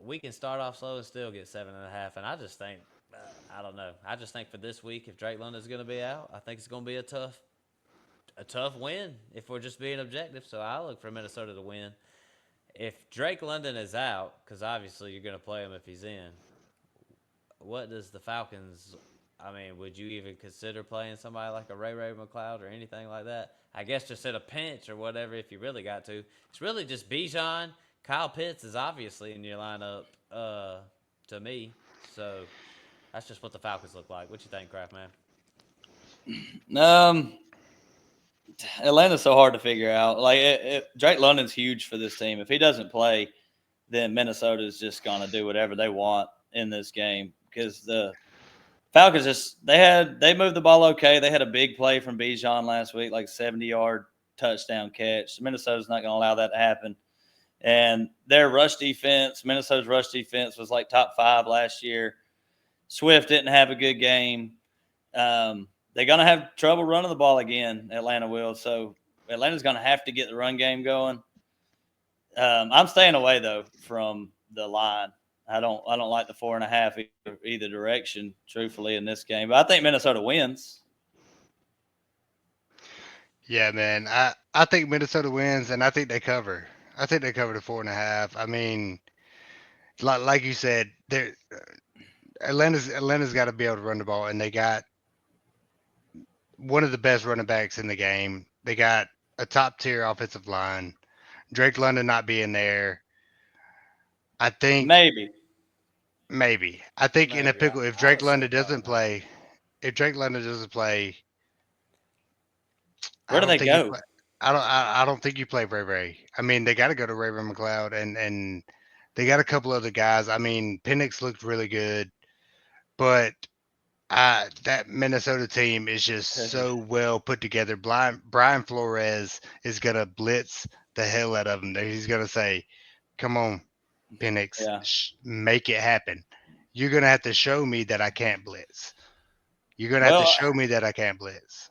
we can start off slow and still get 7.5. And I just think, I don't know. I just think for this week, if Drake London's gonna be out, I think it's gonna be a tough win if we're just being objective. So I look for Minnesota to win. If Drake London is out, because obviously you're going to play him if he's in, what does the Falcons? I mean, would you even consider playing somebody like a Ray McLeod or anything like that? I guess just at a pinch or whatever if you really got to. It's really just Bijan. Kyle Pitts is obviously in your lineup to me. So that's just what the Falcons look like. What you think, Kraft man? Atlanta's so hard to figure out. Like Drake London's huge for this team. If he doesn't play, then Minnesota's just gonna do whatever they want in this game because the Falcons they moved the ball okay. They had a big play from Bijan last week, like 70-yard touchdown catch. Minnesota's not gonna allow that to happen. And their rush defense, Minnesota's rush defense was like top 5 last year. Swift didn't have a good game. They're going to have trouble running the ball again, Atlanta will. So Atlanta's going to have to get the run game going. I'm staying away, though, from the line. I don't like the 4.5 either direction, truthfully, in this game. But I think Minnesota wins. Yeah, man. I think Minnesota wins, and I think they cover. I think they cover the 4.5. I mean, like you said, Atlanta's got to be able to run the ball, and they got one of the best running backs in the game. They got a top tier offensive line. Drake London not being there. I think Maybe. I think in a pickle if Drake London doesn't not. play, Where do they go? I don't think you play Ray Ray. I mean, they got to go to Ray McLeod and they got a couple other guys. I mean, Penix looked really good, but that Minnesota team is just so well put together. Brian Flores is gonna blitz the hell out of him. He's gonna say, "Come on, Penix, Yeah. make it happen. You're gonna have to show me that I can't blitz. You're gonna have to show me that I can't blitz."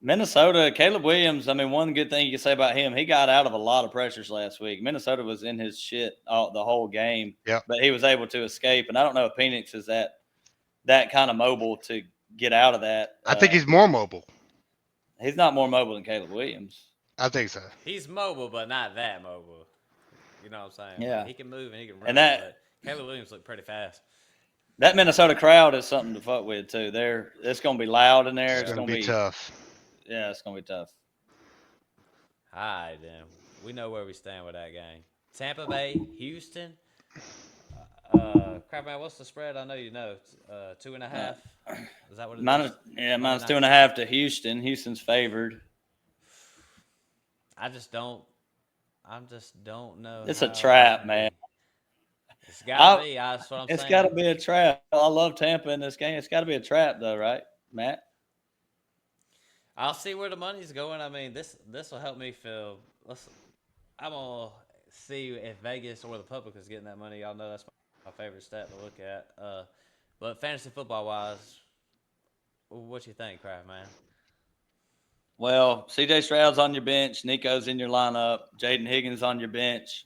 Minnesota, Caleb Williams, I mean, one good thing you can say about him, he got out of a lot of pressures last week. Minnesota was in his shit the whole game, but he was able to escape. And I don't know if Penix is that kind of mobile to get out of that. I think he's more mobile. He's not more mobile than Caleb Williams. I think so. He's mobile, but not that mobile. You know what I'm saying? Yeah. Like, he can move and he can run. And but Caleb Williams looked pretty fast. That Minnesota crowd is something to fuck with too. It's going to be loud in there. It's going to be tough. Yeah, it's going to be tough. All right, then. We know where we stand with that game. Tampa Bay, Houston. Crap, man, what's the spread? I know you know. 2.5. Is that what it is? Minus 2.5 to Houston. Houston's favored. I just don't know. It's a trap, man. It's got to be. That's what I'm saying. It's got to be a trap. I love Tampa in this game. It's got to be a trap, though, right, Matt? I'll see where the money's going. I mean, this will help me feel. I'm gonna see if Vegas or the public is getting that money. Y'all know that's my favorite stat to look at. But fantasy football wise, what you think, Kraft, man? Well, CJ Stroud's on your bench. Nico's in your lineup. Jaden Higgins on your bench.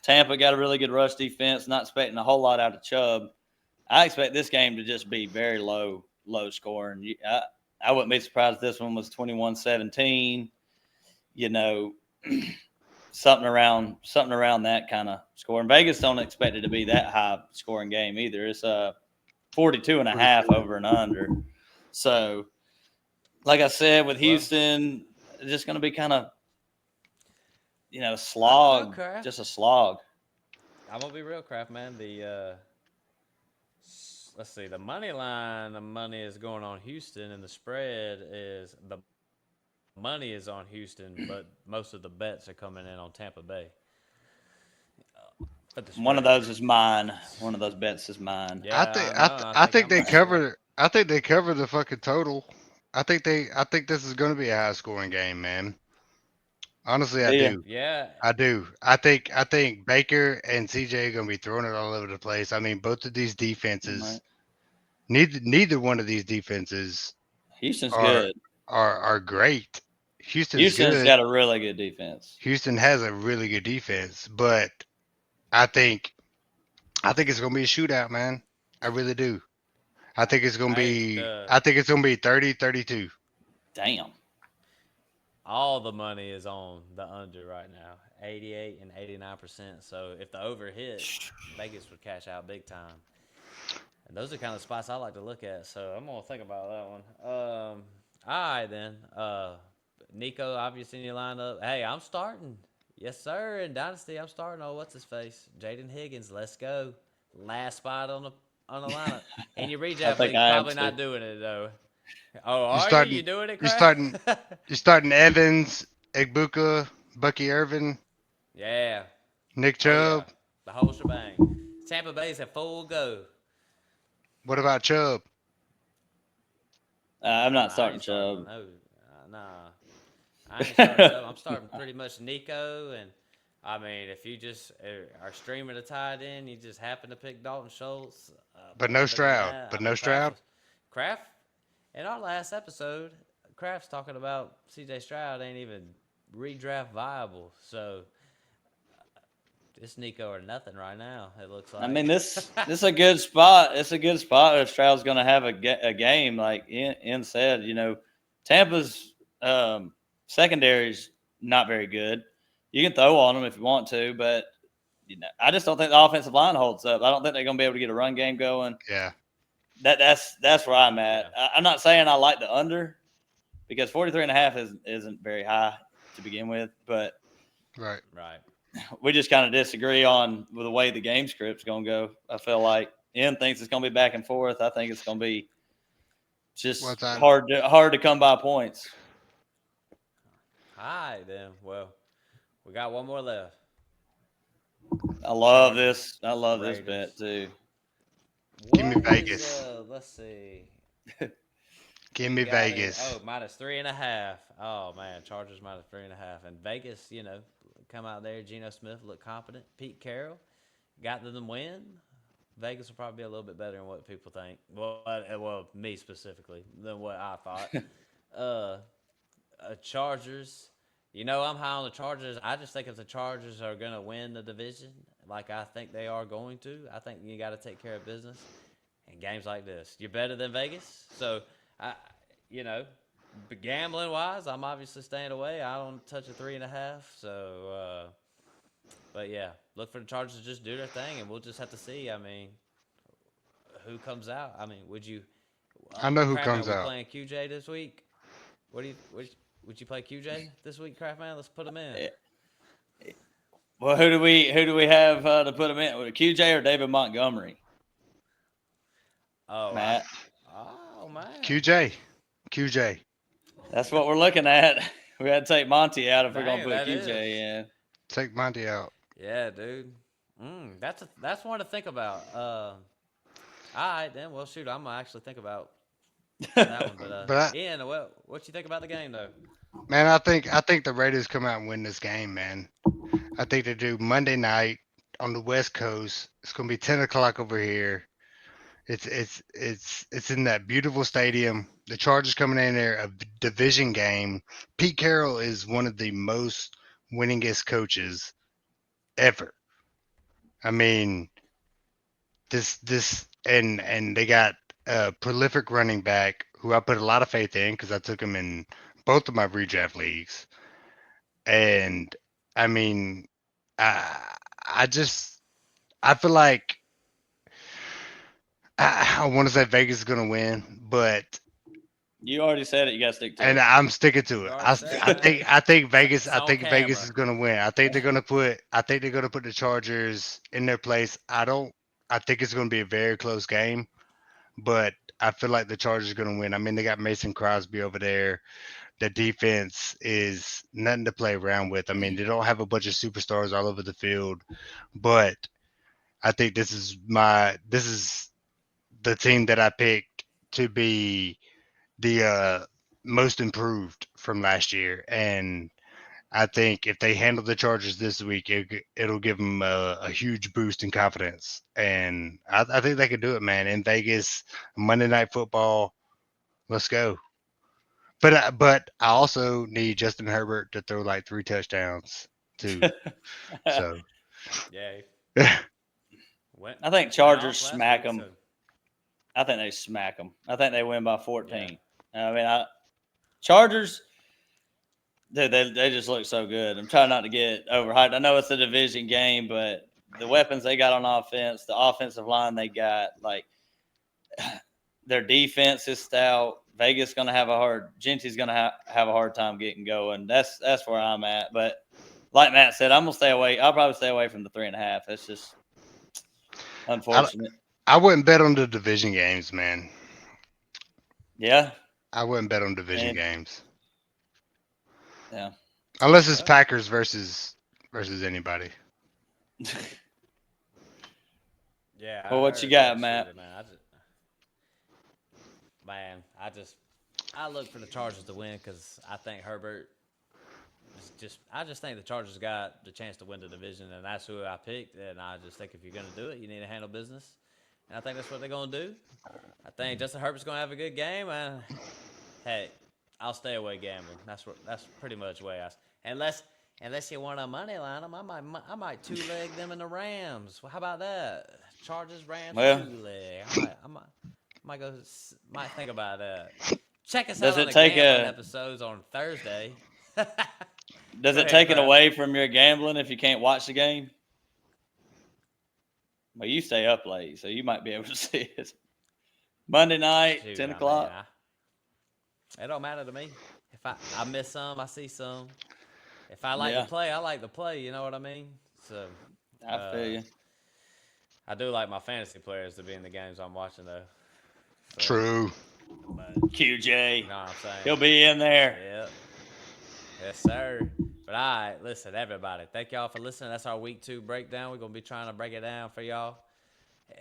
Tampa got a really good rush defense. Not expecting a whole lot out of Chubb. I expect this game to just be very low scoring. I wouldn't be surprised if this one was 21-17. You know, something around that kind of scoring. Vegas don't expect it to be that high scoring game either. It's 42.5 over and under. So, like I said, with Houston, it's just going to be kind of, slog, Okay. just a slog. I'm gonna be real, Kraft man. Let's see, the money line. The money is going on Houston, and the spread is the money is on Houston, but most of the bets are coming in on Tampa Bay. But One of those is mine. One of those bets is mine. Yeah, I think they I'm cover. I think they cover the fucking total. I think this is going to be a high scoring game, man. Honestly, I Yeah. do. Yeah, I do. I think Baker and CJ are going to be throwing it all over the place. I mean, both of these defenses, neither one of these defenses Houston's are good. are great. Houston's Houston's good. got a really good defense. Houston has a really good defense, but I think it's going to be a shootout, man. I really do. I think it's going to be 30-32. Damn. all the money is on the under right now, 88 and 89%. So if the over hit, Vegas would cash out big time. And those are kind of spots I like to look at. So I'm gonna think about that one. All right then. Nico, obviously in your lineup. Hey, I'm starting. Yes, sir. In Dynasty, I'm starting. Oh, what's his face? Jaden Higgins. Let's go. Last spot on the lineup. In your redraft think league, I am probably too. not doing it though. Oh, are starting- you? You doing it, you're Craig? starting- You're starting Evans, Egbuka, Bucky Irvin, Yeah. Nick Oh, yeah. Chubb. The whole shebang. Tampa Bay's at full go. What about Chubb? I'm not I starting ain't starting, Chubb. no, nah. I ain't starting Chubb. I'm starting pretty much Nico, and I mean, if you just are streaming a tight end, you just happen to pick Dalton Schultz. But no other than Stroud. that, But I no mean, Stroud? Kraft, in our last episode, Kraft's talking about CJ Stroud ain't even redraft viable. So it's Nico or nothing right now. It looks like. I mean, this is a good spot. It's a good spot if Stroud's going to have a game. Like Ian said, Tampa's secondary's not very good. You can throw on them if you want to, but I just don't think the offensive line holds up. I don't think they're going to be able to get a run game going. Yeah. That's where I'm at. I'm not saying I like the under because 43.5 isn't very high to begin with, but Right. we just kind of disagree on the way the game script's going to go. I feel like Ian thinks it's going to be back and forth. I think it's going to be just hard to come by points. All right, then. Well, we got one more left. I love this. I love Raiders. this bet too. Give me What Vegas. is, let's see. Give me We got it. Vegas. Oh, -3.5. Oh man, Chargers -3.5. And Vegas, come out there. Geno Smith looked competent. Pete Carroll got them win. Vegas will probably be a little bit better than what people think. Well, me specifically than what I thought. Chargers. I'm high on the Chargers. I just think if the Chargers are going to win the division, like I think they are going to, I think you got to take care of business. In games like this, you're better than Vegas. So, gambling wise, I'm obviously staying away. I don't touch a 3.5. So, but yeah, look for the Chargers to just do their thing, and we'll just have to see. I mean, who comes out? I mean, would you? I know who Kraftman, comes we out. Playing QJ this week. Would you play QJ this week, Kraftman? Let's put him in. Well, who do we have to put him in? QJ or David Montgomery? Oh, Matt. Man. QJ. That's what we're looking at. We had to take Monty out if we're going to put Dang, that QJ is. in. Take Monty out. Yeah, dude. That's one to think about. All right, then. Well, shoot, I'm gonna actually think about that one. But Ian, what you think about the game though? Man, I think the Raiders come out and win this game, man. I think they do Monday night on the West Coast. It's gonna be 10 o'clock over here. It's in that beautiful stadium. The Chargers coming in there, a division game. Pete Carroll is one of the most winningest coaches ever. I mean, this and they got a prolific running back who I put a lot of faith in because I took him in both of my redraft leagues. And I mean, I just I feel like I want to say Vegas is gonna win, but You already said it. You got to stick to and it. I'm sticking to You it. already said it, man. I think Vegas It's I on think Vegas camera. is gonna win. I think they're gonna put the Chargers in their place. I think it's gonna be a very close game, but I feel like the Chargers are gonna win. I mean, they got Mason Crosby over there. The defense is nothing to play around with. I mean, they don't have a bunch of superstars all over the field, but I think this is the team that I picked to be the most improved from last year, and I think if they handle the Chargers this week, it'll give them a huge boost in confidence, and I think they can do it, man. In Vegas, Monday Night Football, let's go. But I also need Justin Herbert to throw like 3 touchdowns too. So Yeah. Went I think went Chargers off last smack week, them. so I think they smack them. I think they win by 14. yeah. I mean, Chargers, they just look so good. I'm trying not to get overhyped. I know it's a division game, but the weapons they got on offense, the offensive line they got, like their defense is stout. Vegas going to have a hard. Genty's going to have a hard time getting going. That's where I'm at. But like Matt said, I'm gonna stay away. I'll probably stay away from the 3.5. That's just I unfortunate. I wouldn't bet on the division games, man. Yeah, I wouldn't bet on division and games yeah. unless it's Well, Packers versus anybody. yeah, I Well, what you heard got, that Matt? shit, man. I look for the Chargers to win because I think Herbert is just. I just think the Chargers got the chance to win the division, and that's who I picked. And I just think if you're gonna do it, you need to handle business, and I think that's what they're gonna do. I think Justin Herbert's gonna have a good game, and hey, I'll stay away gambling. That's pretty much the way unless you want a money line them, I might two leg them in the Rams. Well, how about that? Chargers Rams Well, two leg. Might think about that. Check us out does on it the take gambling a episodes on Thursday. does Go it ahead, take it Kraft. away from your gambling if you can't watch the game? Well, you stay up late, so you might be able to see it. Monday night, Shoot, 10 I mean, o'clock. it don't matter to me. If I miss some, I see some. If I like to Yeah, play, I like to play. You know what I mean? So, I feel uh, you. I do like my fantasy players to be in the games I'm watching though. So, True. but QJ, you know what I'm saying? he'll be in there. Yep. Yes, sir. But all right, listen, everybody. Thank y'all for listening. That's our week 2 breakdown. We're gonna be trying to break it down for y'all.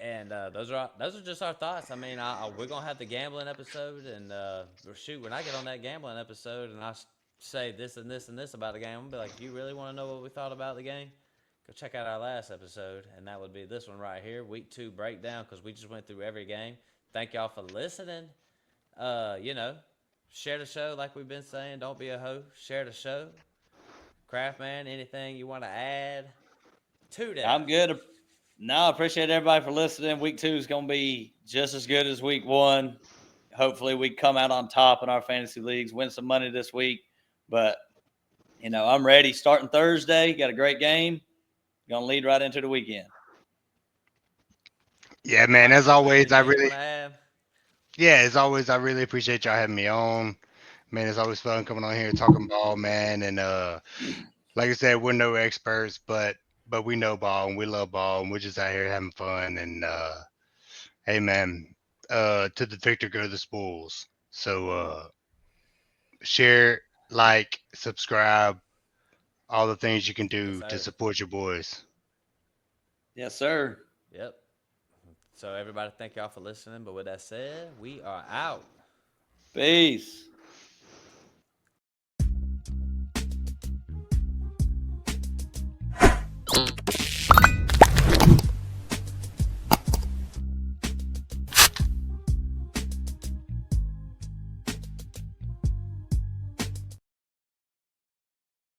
And those are just our thoughts. I mean, we're gonna have the gambling episode, and shoot, when I get on that gambling episode and say this and this and this about the game, I'm gonna be like, you really want to know what we thought about the game? Go check out our last episode, and that would be this one right here, week 2 breakdown, because we just went through every game. Thank y'all for listening. You know, share the show like we've been saying. Don't be a hoe. Share the show. Craftman, anything you want to add to that? I'm good. No, I appreciate everybody for listening. Week 2 is going to be just as good as week 1. Hopefully, we come out on top in our fantasy leagues, win some money this week. But, I'm ready. Starting Thursday, got a great game. Going to lead right into the weekend. Yeah, man. As Craftman, always, anything you want to add? I really appreciate y'all having me on. Man, it's always fun coming on here talking ball, man. And like I said, we're no experts, but we know ball and we love ball, and we're just out here having fun. And hey, man, to the victor go the spoils. So share, like, subscribe, all the things you can Yes, do to sir. support your boys. Yes, sir. Yep. So everybody, thank y'all for listening. But with that said, we are out. Peace.